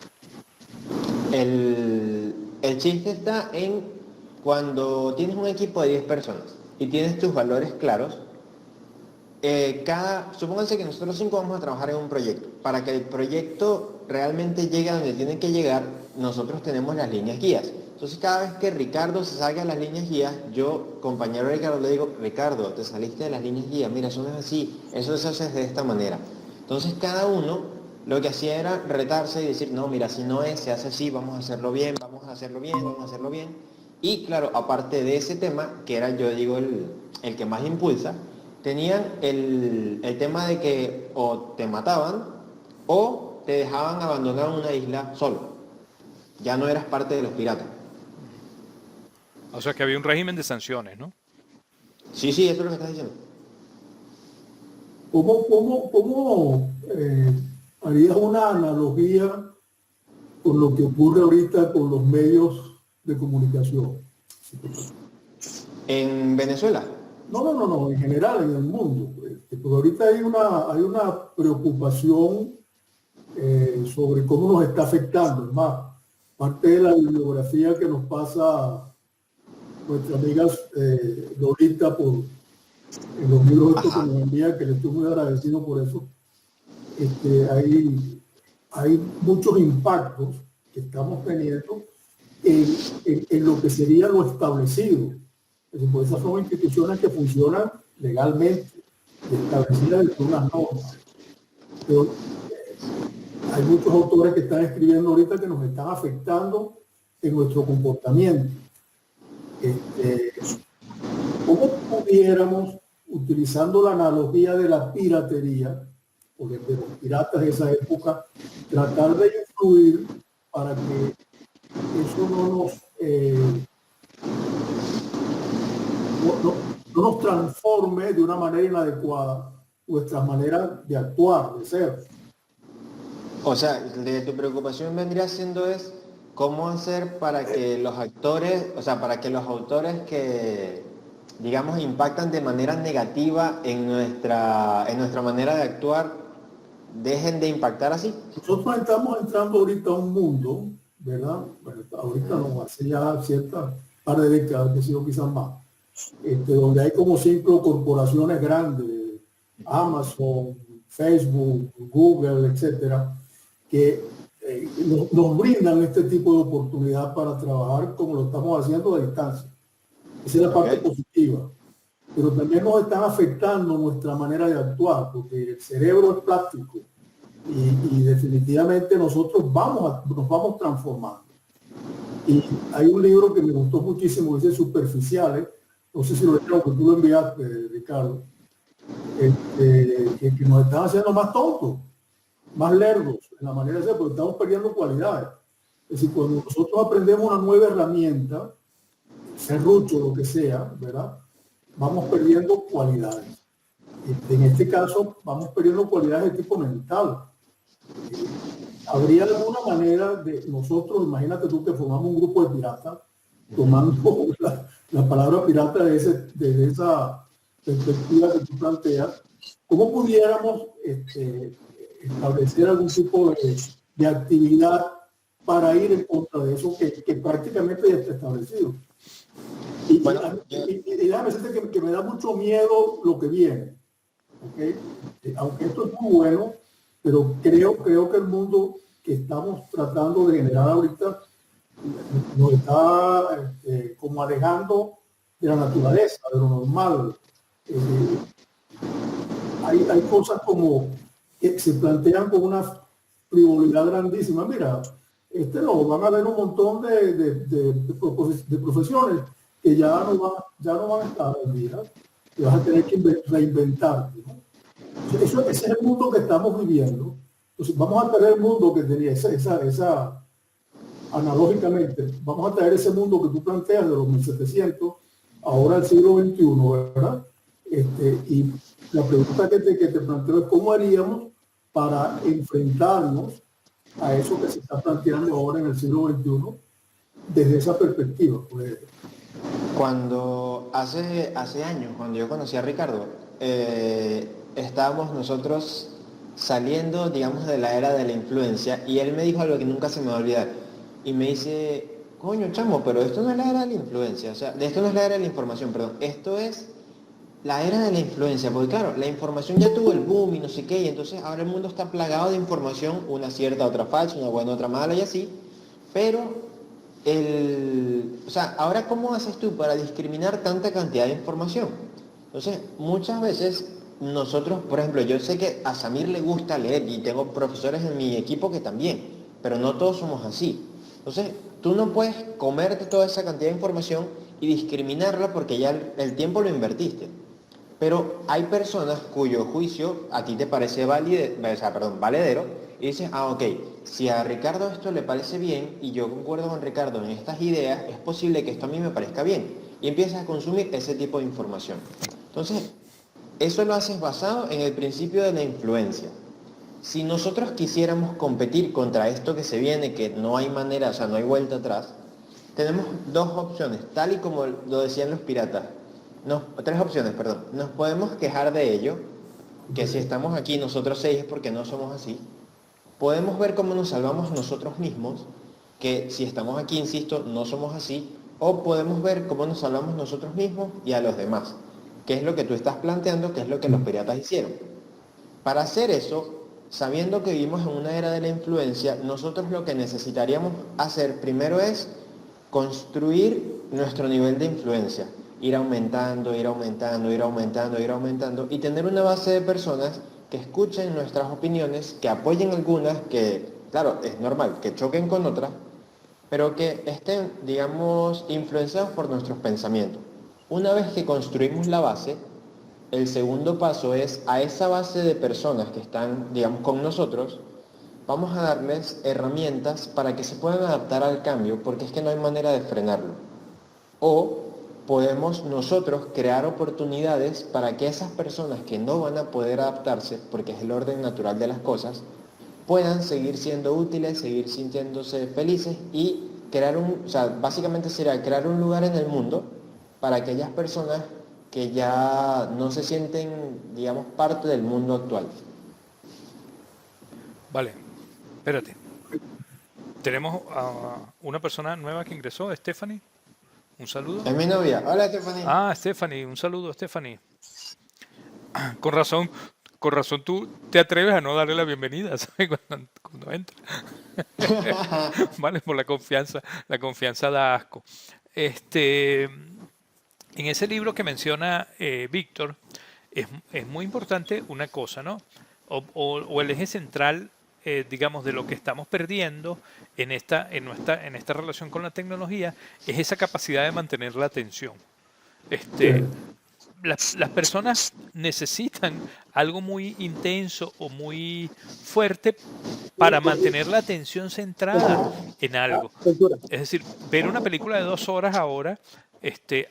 El chiste está en cuando tienes un equipo de 10 personas y tienes tus valores claros, supónganse que nosotros 5 vamos a trabajar en un proyecto. Para que el proyecto realmente llegue a donde tiene que llegar, nosotros tenemos las líneas guías. Entonces cada vez que Ricardo se salga de las líneas guías, yo, compañero Ricardo, le digo, Ricardo, te saliste de las líneas guías, mira, eso no es así, eso se hace de esta manera. Entonces cada uno lo que hacía era retarse y decir, no, mira, si no es, se hace así, vamos a hacerlo bien, vamos a hacerlo bien, vamos a hacerlo bien. Y claro, aparte de ese tema, que era, yo digo, el que más impulsa, tenían el tema de que o te mataban o te dejaban abandonar una isla solo. Ya no eras parte de los piratas. O sea que había un régimen de sanciones, ¿no? Sí, eso es lo que estás diciendo. ¿Cómo harías una analogía con lo que ocurre ahorita con los medios de comunicación? En Venezuela. No, en general en el mundo. Porque ahorita hay una preocupación sobre cómo nos está afectando. Es más, parte de la bibliografía que nos pasa nuestra amiga Dorita en los libros estos que nos envía, que le estoy muy agradecido por eso. Hay muchos impactos que estamos teniendo en lo que sería lo establecido. Pues esas son instituciones que funcionan legalmente, establecidas dentro de unas normas. Pero hay muchos autores que están escribiendo ahorita que nos están afectando en nuestro comportamiento. ¿Cómo pudiéramos, utilizando la analogía de la piratería, o de los piratas de esa época, tratar de influir para que eso no nos transforme de una manera inadecuada nuestras maneras de actuar, de ser? O sea, de tu preocupación vendría siendo es cómo hacer para que los actores, o sea, para que los autores que, digamos, impactan de manera negativa en nuestra manera de actuar, dejen de impactar así. Nosotros estamos entrando ahorita a un mundo, ¿verdad? Bueno, ahorita no, hace ya cierta par de décadas, que sido quizás más, donde hay como 5 corporaciones grandes, Amazon, Facebook, Google, etcétera, que nos brindan este tipo de oportunidad para trabajar como lo estamos haciendo a distancia. Esa es la parte positiva. Pero también nos están afectando nuestra manera de actuar, porque el cerebro es plástico y definitivamente nosotros nos vamos transformando. Y hay un libro que me gustó muchísimo, dice Superficiales, no sé si lo leyeron, que tú lo enviaste, Ricardo, que nos están haciendo más tontos, más lerdos en la manera de ser, porque estamos perdiendo cualidades. Es decir, cuando nosotros aprendemos una nueva herramienta, serrucho, lo que sea, ¿verdad? Vamos perdiendo cualidades. En este caso, vamos perdiendo cualidades de tipo mental. ¿Habría alguna manera de nosotros, imagínate tú que formamos un grupo de piratas, tomando la palabra pirata desde esa perspectiva que tú planteas, cómo pudiéramos establecer algún tipo de actividad para ir en contra de eso que prácticamente ya está establecido? Y déjame decirte que me da mucho miedo lo que viene, ¿okay? Aunque esto es muy bueno, pero creo que el mundo que estamos tratando de generar ahorita nos está como alejando de la naturaleza, de lo normal. Hay cosas como que se plantean con una frivolidad grandísima. Mira, van a haber un montón de profesiones que ya no van a estar al día, que vas a tener que reinventarte, ¿no? Ese es el mundo que estamos viviendo. Entonces vamos a traer el mundo que tenía esa analógicamente, vamos a traer ese mundo que tú planteas de los 1700, ahora al siglo XXI, ¿verdad? Y la pregunta que te planteo es cómo haríamos para enfrentarnos a eso que se está planteando ahora en el siglo XXI desde esa perspectiva. Pues, Cuando hace años, cuando yo conocí a Ricardo, estábamos nosotros saliendo, digamos, de la era de la influencia, y él me dijo algo que nunca se me va a olvidar. Y me dice, coño, chamo, pero esto no es la era de la influencia, o sea, esto no es la era de la información, perdón, esto es la era de la influencia, porque claro, la información ya tuvo el boom y no sé qué, y entonces ahora el mundo está plagado de información, una cierta, otra falsa, una buena, otra mala y así, pero o sea, ahora ¿cómo haces tú para discriminar tanta cantidad de información? Entonces, muchas veces nosotros, por ejemplo, yo sé que a Samir le gusta leer y tengo profesores en mi equipo que también, pero no todos somos así. Entonces, tú no puedes comerte toda esa cantidad de información y discriminarla porque ya el tiempo lo invertiste. Pero hay personas cuyo juicio a ti te parece valedero, y dices, ok, si a Ricardo esto le parece bien y yo concuerdo con Ricardo en estas ideas, es posible que esto a mí me parezca bien. Y empiezas a consumir ese tipo de información. Entonces, eso lo haces basado en el principio de la influencia. Si nosotros quisiéramos competir contra esto que se viene, que no hay manera, o sea, no hay vuelta atrás, tenemos dos opciones, tal y como lo decían los piratas. Tres opciones, perdón. Nos podemos quejar de ello, que si estamos aquí nosotros 6 es porque no somos así. Podemos ver cómo nos salvamos nosotros mismos que si estamos aquí, insisto, no somos así, o podemos ver cómo nos salvamos nosotros mismos y a los demás, que es lo que tú estás planteando, que es lo que los piratas hicieron. Para hacer eso, sabiendo que vivimos en una era de la influencia, nosotros lo que necesitaríamos hacer primero es construir nuestro nivel de influencia, ir aumentando, ir aumentando, ir aumentando, ir aumentando y tener una base de personas que escuchen nuestras opiniones, que apoyen algunas, que, claro, es normal, que choquen con otras, pero que estén, digamos, influenciados por nuestros pensamientos. Una vez que construimos la base, el segundo paso es a esa base de personas que están, digamos, con nosotros, vamos a darles herramientas para que se puedan adaptar al cambio, porque es que no hay manera de frenarlo. O podemos nosotros crear oportunidades para que esas personas que no van a poder adaptarse, porque es el orden natural de las cosas, puedan seguir siendo útiles, seguir sintiéndose felices y crear o sea, básicamente sería crear un lugar en el mundo para aquellas personas que ya no se sienten, digamos, parte del mundo actual. Vale, espérate. Tenemos a una persona nueva que ingresó, Stephanie. Un saludo. Es mi novia. Hola, Stephanie. Ah, Stephanie, un saludo, Stephanie. Con razón tú te atreves a no darle la bienvenida, ¿sabes? Cuando entra. Vale, por la confianza da asco. En ese libro que menciona Víctor, es muy importante una cosa, ¿no? O el eje central, digamos, de lo que estamos perdiendo en esta relación con la tecnología, es esa capacidad de mantener la atención. Sí. Las personas necesitan algo muy intenso o muy fuerte para mantener la atención centrada en algo. Es decir, ver una película de 2 horas ahora,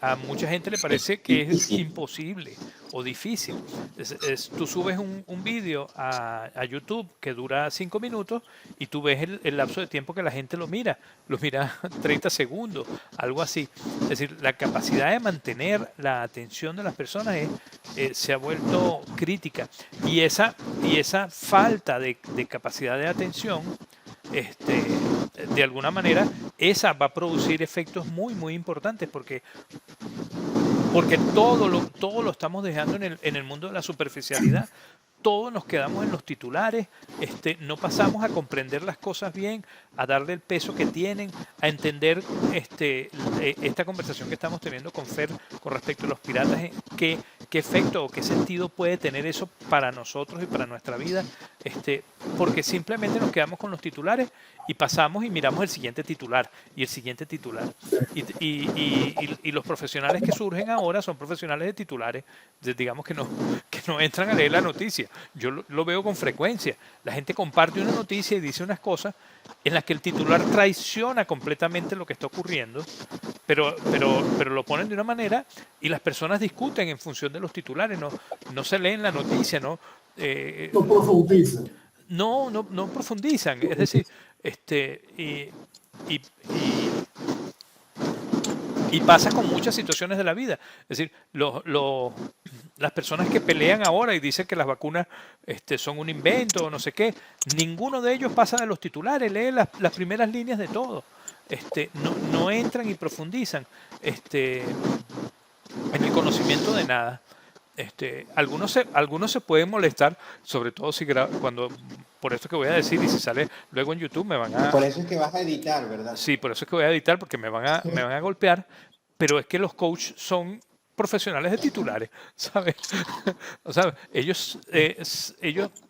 a mucha gente le parece que es Difícil. imposible o difícil. Tú subes un vídeo a YouTube que dura 5 minutos y tú ves el lapso de tiempo que la gente lo mira 30 segundos, algo así. Es decir, la capacidad de mantener la atención de las personas se ha vuelto crítica. Y esa falta de capacidad de atención, de alguna manera, esa va a producir efectos muy, muy importantes porque todo lo estamos dejando en el mundo de la superficialidad. Todos nos quedamos en los titulares, no pasamos a comprender las cosas bien, a darle el peso que tienen, a entender esta conversación que estamos teniendo con Fer con respecto a los piratas, qué efecto o qué sentido puede tener eso para nosotros y para nuestra vida, porque simplemente nos quedamos con los titulares y pasamos y miramos el siguiente titular y el siguiente titular. Y los profesionales que surgen ahora son profesionales de titulares, digamos que no entran a leer la noticia. Yo lo veo con frecuencia. La gente comparte una noticia y dice unas cosas en las que el titular traiciona completamente lo que está ocurriendo, pero lo ponen de una manera y las personas discuten en función de los titulares, no se leen la noticia, No profundizan. no profundizan. Es decir, y pasa con muchas situaciones de la vida. Es decir, las personas que pelean ahora y dicen que las vacunas son un invento o no sé qué, ninguno de ellos pasa de los titulares, lee las primeras líneas de todo. No entran y profundizan en el conocimiento de nada. Algunos se pueden molestar, sobre todo cuando, por esto que voy a decir, y si sale luego en YouTube me van a... Por eso es que vas a editar, ¿verdad? Sí, por eso es que voy a editar, porque me van a golpear, pero es que los coaches son profesionales de titulares, ¿sabes? O sea, ellos,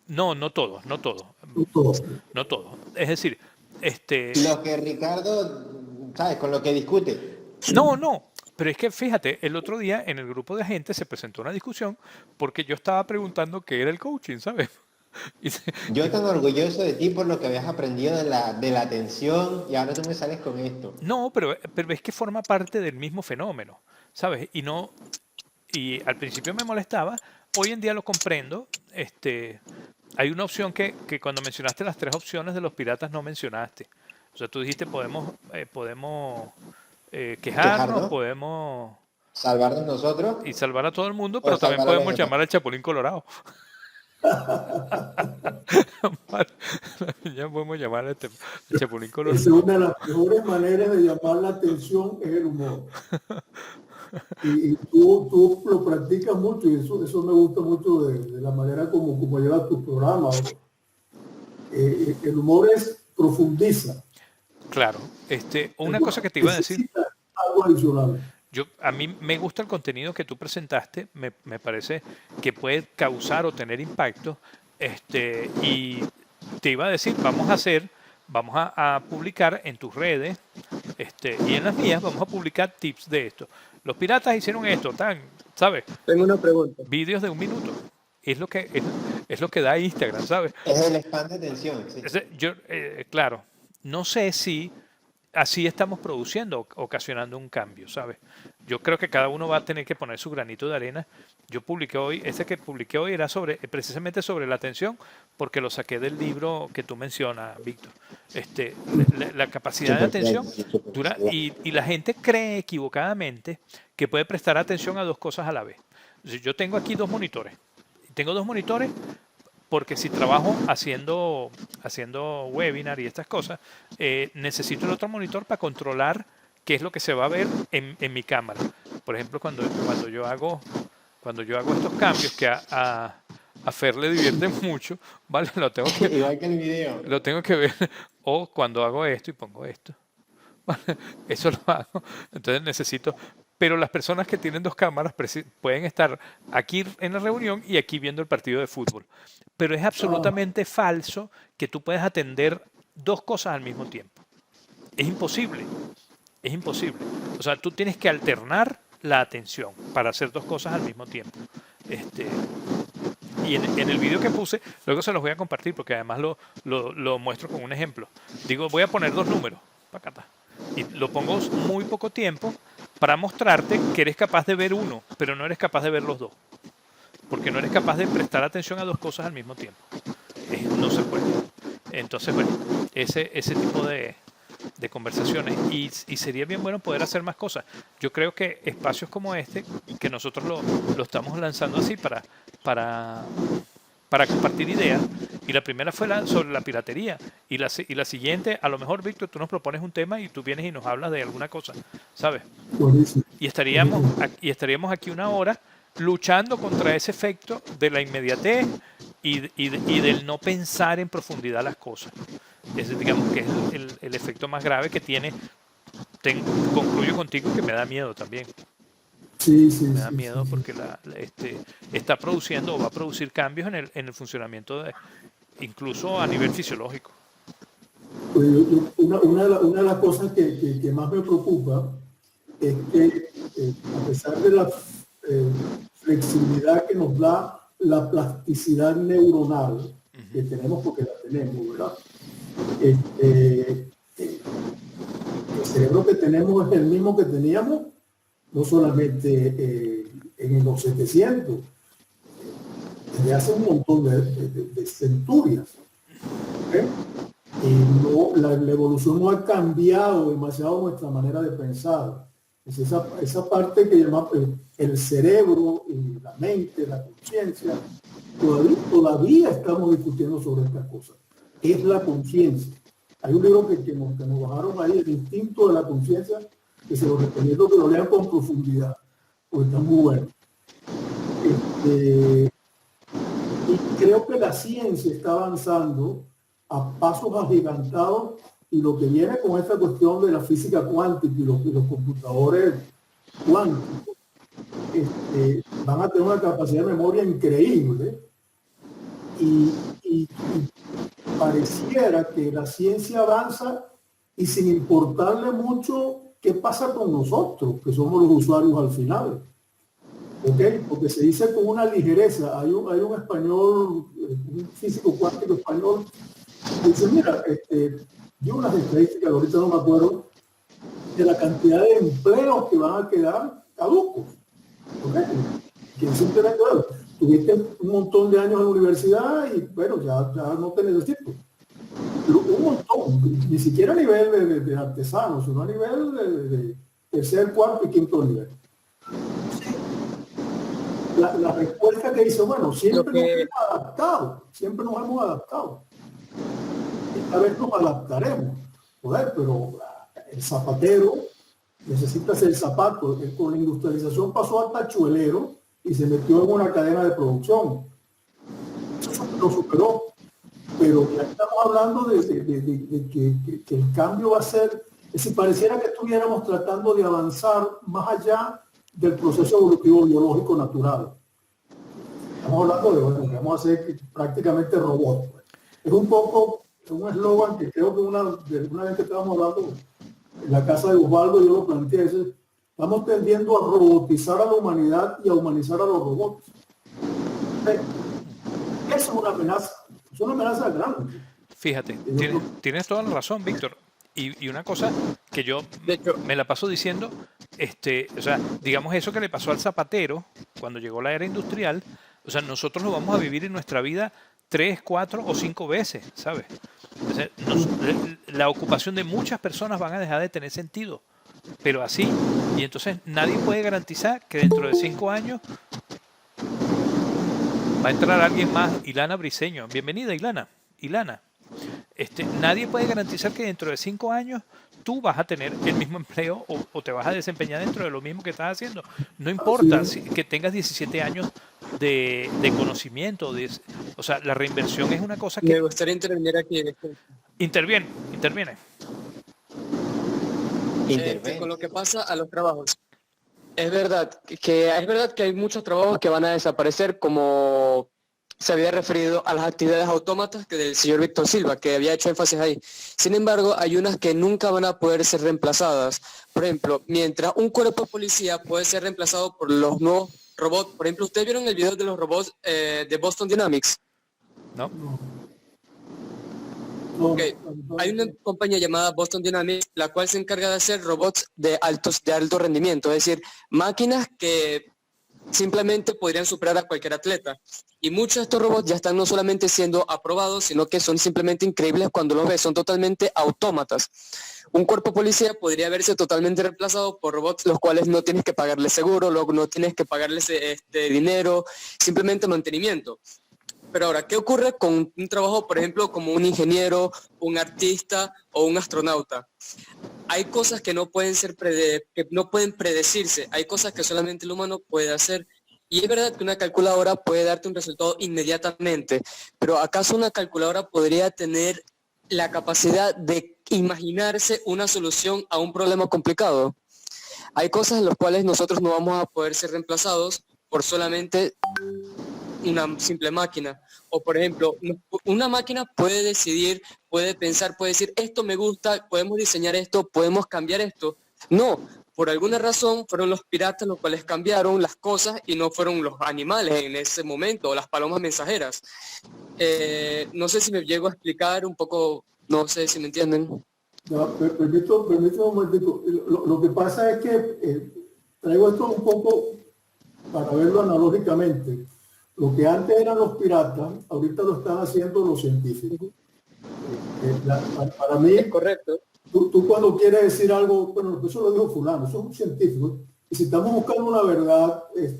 no todos. No todo. No todos. Es decir, Lo que Ricardo, ¿sabes? Con lo que discute. no, pero es que fíjate, el otro día en el grupo de gente se presentó una discusión porque yo estaba preguntando qué era el coaching, ¿sabes? Yo tan orgulloso de ti por lo que habías aprendido de la atención y ahora tú me sales con esto. No, pero es que forma parte del mismo fenómeno, ¿sabes? Y al principio me molestaba, hoy en día lo comprendo. Hay una opción que cuando mencionaste las 3 opciones de los piratas no mencionaste. O sea, tú dijiste podemos quejarnos, podemos Salvarnos nosotros y salvar a todo el mundo, o pero también salvar a los podemos demás. llamar al Chapulín Colorado. Ya podemos llamar el Chapulín Esa Colorado. es una de las mejores maneras de llamar la atención, es el humor. Y tú lo practicas mucho y eso me gusta mucho de la manera como llevas tu programa. El humor profundiza. Claro, una cosa que te iba a decir, Necesita algo adicional. a mí me gusta el contenido que tú presentaste, me parece que puede causar o tener impacto, y te iba a decir, vamos a publicar en tus redes, y en las mías vamos a publicar tips de esto. Los piratas hicieron esto, ¿sabes? Tengo una pregunta. Vídeos de 1 minuto. Es lo que da Instagram, ¿sabes? Es el spam de atención, sí. Claro, no sé si así estamos produciendo, ocasionando un cambio, ¿sabes? Yo creo que cada uno va a tener que poner su granito de arena. Yo publiqué hoy, que publiqué hoy era precisamente sobre la atención, porque lo saqué del libro que tú mencionas, Víctor. La capacidad de atención dura, y la gente cree equivocadamente que puede prestar atención a 2 cosas a la vez. Yo tengo aquí 2 monitores. Tengo 2 monitores porque si trabajo haciendo webinar y estas cosas, necesito el otro monitor para controlar qué es lo que se va a ver en mi cámara. Por ejemplo, cuando yo hago estos cambios que a Fer le divierten mucho, ¿vale? Igual que el video. Lo tengo que ver. O cuando hago esto y pongo esto. ¿Vale? Eso lo hago. Entonces necesito... Pero las personas que tienen 2 cámaras pueden estar aquí en la reunión y aquí viendo el partido de fútbol. Pero es absolutamente falso que tú puedas atender 2 cosas al mismo tiempo. Es imposible. Es imposible. O sea, tú tienes que alternar la atención para hacer 2 cosas al mismo tiempo. Y en el video que puse, luego se los voy a compartir porque además lo muestro con un ejemplo. Digo, voy a poner 2 números. Pacata. Y lo pongo muy poco tiempo para mostrarte que eres capaz de ver uno, pero no eres capaz de ver los 2. Porque no eres capaz de prestar atención a 2 cosas al mismo tiempo. No se puede. Entonces, bueno, ese tipo de conversaciones. Y sería bien bueno poder hacer más cosas. Yo creo que espacios como este, que nosotros lo estamos lanzando así para compartir ideas. Y la primera fue sobre la piratería. Y la siguiente, a lo mejor, Víctor, tú nos propones un tema y tú vienes y nos hablas de alguna cosa, ¿sabes? Buenísimo. Y estaríamos aquí 1 hora luchando contra ese efecto de la inmediatez y del no pensar en profundidad las cosas. Ese, digamos, que es el efecto más grave que tiene. Concluyo contigo que me da miedo también. Sí, Me da miedo porque está produciendo o va a producir cambios en el funcionamiento, incluso a nivel fisiológico. Pues una de las cosas que más me preocupa es que a pesar de la flexibilidad que nos da la plasticidad neuronal que tenemos, porque la tenemos, ¿verdad? El cerebro que tenemos es el mismo que teníamos no solamente en los 700, desde hace un montón de centurias. ¿Okay? Y la evolución no ha cambiado demasiado nuestra manera de pensar. Es esa parte que llamamos el cerebro y la mente, la conciencia. Todavía estamos discutiendo sobre estas cosas. Es la conciencia. Hay un libro que nos bajaron ahí, El instinto de la conciencia, que se lo recomiendo que lo lean con profundidad, porque está muy bueno. Y creo que la ciencia está avanzando a pasos agigantados, y lo que viene con esta cuestión de la física cuántica y los computadores cuánticos van a tener una capacidad de memoria increíble, y pareciera que la ciencia avanza y sin importarle mucho qué pasa con nosotros, que somos los usuarios al final. ¿Okay? Porque se dice con una ligereza. Hay un español, un físico cuántico español, que dice, mira, dio unas estadísticas, ahorita no me acuerdo, de la cantidad de empleos que van a quedar caducos. ¿Okay? Que simplemente, bueno, tuviste un montón de años en la universidad y bueno, ya no te necesito. Pero un montón, ni siquiera a nivel de artesanos, sino a nivel de tercer, cuarto y quinto nivel. la respuesta que dice, bueno, siempre que- nos hemos adaptado, siempre nos hemos adaptado. Esta vez nos adaptaremos. Joder, pero el zapatero necesita hacer zapato. Con la industrialización pasó al tachuelero y se metió en una cadena de producción. Eso lo superó. Pero ya estamos hablando de que el cambio va a ser, es decir, pareciera que estuviéramos tratando de avanzar más allá del proceso evolutivo biológico natural. Estamos hablando de, bueno, que vamos a hacer prácticamente robots. Es un poco un eslogan que creo que una vez que estábamos hablando en la casa de Osvaldo, yo lo planteé, estamos tendiendo a robotizar a la humanidad y a humanizar a los robots. Eso es una amenaza grande. Fíjate, tienes toda la razón, Víctor. Y una cosa que yo De hecho, me la paso diciendo, o sea, digamos eso que le pasó al zapatero cuando llegó la era industrial, o sea, nosotros lo vamos a vivir en nuestra vida 3, 4 o 5 veces, ¿sabes? O sea, la ocupación de muchas personas van a dejar de tener sentido, pero así, y entonces nadie puede garantizar que dentro de 5 años va a entrar alguien más. Ilana Briceño, bienvenida Ilana. Nadie puede garantizar que dentro de 5 años tú vas a tener el mismo empleo o te vas a desempeñar dentro de lo mismo que estás haciendo. No importa que tengas 17 años de conocimiento. O sea, la reinversión es una cosa que... me gustaría intervenir aquí. Interviene. Con lo que pasa a los trabajos. Es verdad que hay muchos trabajos que van a desaparecer, como se había referido a las actividades autómatas que del señor Víctor Silva, que había hecho énfasis ahí. Sin embargo, hay unas que nunca van a poder ser reemplazadas. Por ejemplo, mientras un cuerpo de policía puede ser reemplazado por los nuevos robots, por ejemplo, ¿ustedes vieron el video de los robots de Boston Dynamics? ¿No? Okay. Hay una compañía llamada Boston Dynamics, la cual se encarga de hacer robots de alto rendimiento, es decir, máquinas que simplemente podrían superar a cualquier atleta. Y muchos de estos robots ya están no solamente siendo aprobados, sino que son simplemente increíbles cuando los ves, son totalmente autómatas. Un cuerpo policía podría verse totalmente reemplazado por robots los cuales no tienes que pagarles seguro, no tienes que pagarles dinero, simplemente mantenimiento. Pero ahora, ¿qué ocurre con un trabajo, por ejemplo, como un ingeniero, un artista o un astronauta? Hay cosas que no pueden predecirse, hay cosas que solamente el humano puede hacer. Y es verdad que una calculadora puede darte un resultado inmediatamente, pero ¿acaso una calculadora podría tener la capacidad de imaginarse una solución a un problema complicado? Hay cosas en las cuales nosotros no vamos a poder ser reemplazados por solamente una simple máquina. O por ejemplo, una máquina puede decidir, puede pensar, puede decir, esto me gusta, podemos diseñar esto, podemos cambiar esto. No, por alguna razón fueron los piratas los cuales cambiaron las cosas y no fueron los animales en ese momento, o las palomas mensajeras. No sé si me llego a explicar un poco, no sé si me entienden. No, permito un momentito. Lo que pasa es que traigo esto un poco para verlo analógicamente. Lo que antes eran los piratas, ahorita lo están haciendo los científicos. Para mí, Es correcto. tú cuando quieres decir algo, bueno, eso lo dijo fulano, eso es un científico, y si estamos buscando una verdad, es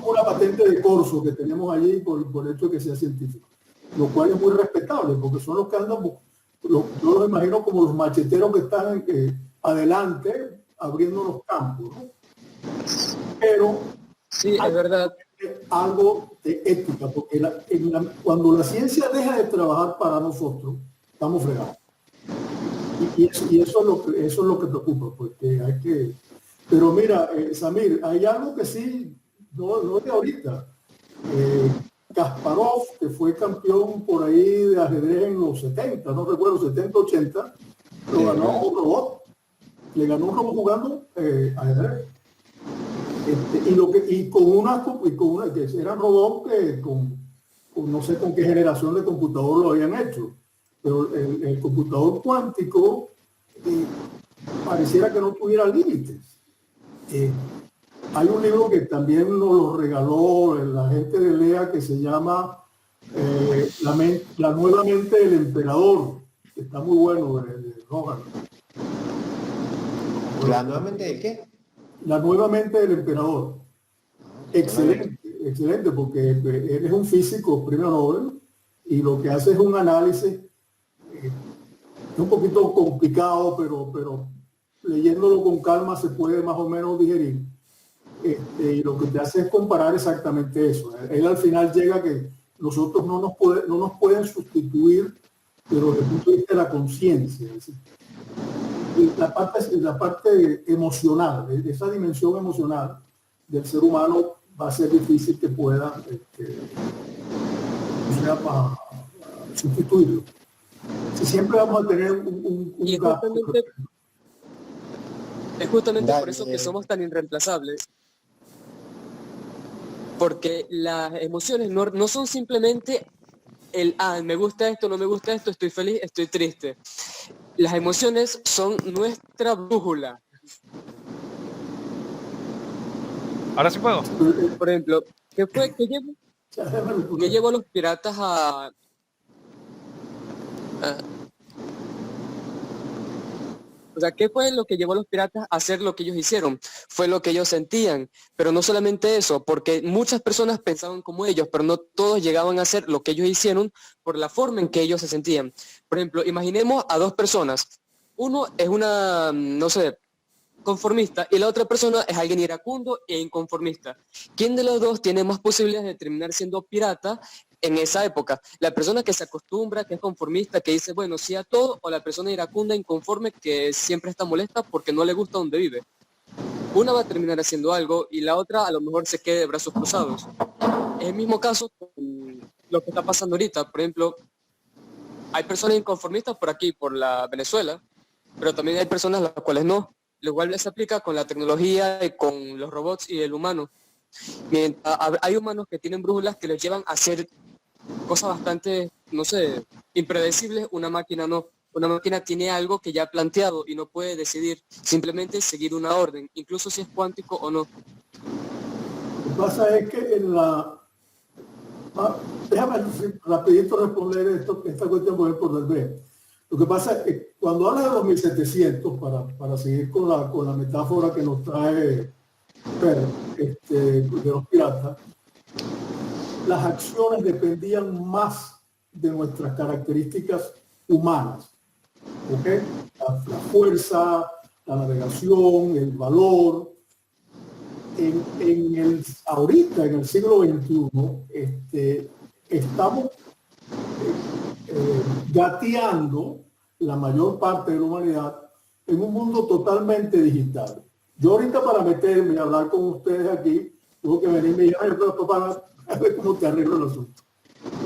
como una patente de corso que tenemos allí por el hecho de que sea científico, lo cual es muy respetable, porque son los que andan, yo los imagino como los macheteros que están adelante abriendo los campos, ¿no? Pero sí, es verdad. Algo de ética, porque cuando la ciencia deja de trabajar para nosotros, estamos fregados. Y eso es lo que preocupa, porque hay que... Pero mira, Samir, hay algo que sí, no es de ahorita. Kasparov, que fue campeón por ahí de ajedrez en los 70, no recuerdo, 70, 80, lo ganó un robot. Le ganó un robot jugando ajedrez. Y con una que eran robots que con no sé con qué generación de computador lo habían hecho, pero el computador cuántico pareciera que no tuviera límites. Hay un libro que también nos lo regaló la gente de Lea que se llama La nueva mente del emperador, que está muy bueno, de Rogan. ¿La nueva mente de qué? la nueva mente del emperador. Excelente, excelente, porque él es un físico premio Nobel y lo que hace es un análisis un poquito complicado, pero leyéndolo con calma se puede más o menos digerir. Y lo que te hace es comparar exactamente eso. Él al final llega a que nosotros no nos pueden sustituir, pero desde el punto de vista de la conciencia. Y la parte emocional, esa dimensión emocional del ser humano va a ser difícil que pueda para sustituirlo. Si siempre vamos a tener un y gasto. Es justamente por eso que somos tan irreemplazables. Porque las emociones no son simplemente me gusta esto, no me gusta esto, estoy feliz, estoy triste. Las emociones son nuestra brújula. Ahora sí puedo. Por ejemplo, ¿qué llevó a los piratas o sea, ¿qué fue lo que llevó a los piratas a hacer lo que ellos hicieron? Fue lo que ellos sentían, pero no solamente eso, porque muchas personas pensaban como ellos, pero no todos llegaban a hacer lo que ellos hicieron por la forma en que ellos se sentían. Por ejemplo, imaginemos a dos personas. Uno es una, no sé, conformista y la otra persona es alguien iracundo e inconformista. ¿Quién de los dos tiene más posibilidades de terminar siendo pirata en esa época? ¿La persona que se acostumbra, que es conformista, que dice bueno sí a todo, o la persona iracunda, inconforme, que siempre está molesta porque no le gusta donde vive? Una va a terminar haciendo algo y la otra a lo mejor se quede de brazos cruzados. Es el mismo caso con lo que está pasando ahorita. Por ejemplo, hay personas inconformistas por aquí, por la Venezuela, pero también hay personas las cuales no. Lo cual se aplica con la tecnología y con los robots y el humano. Mientras hay humanos que tienen brújulas que les llevan a hacer cosas bastante, no sé, impredecibles, una máquina no. Una máquina tiene algo que ya ha planteado y no puede decidir, simplemente seguir una orden, incluso si es cuántico o no. Lo que pasa es que déjame rapidito responder esta cuestión por ver. Lo que pasa es que cuando hablas de los 1700, para seguir con la metáfora que nos trae de los piratas, las acciones dependían más de nuestras características humanas. ¿Okay? La fuerza, la navegación, el valor. Ahorita, en el siglo XXI, estamos gateando la mayor parte de la humanidad en un mundo totalmente digital. Yo ahorita para meterme y hablar con ustedes aquí, tuve que venirme y para a ver cómo te arreglo el asunto.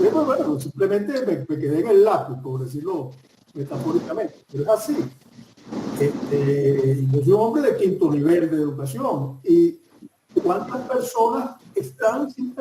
Pero bueno, simplemente me quedé en el lápiz, por decirlo metafóricamente. Pero es así. Yo soy un hombre de quinto nivel de educación y ¿cuántas personas están simplemente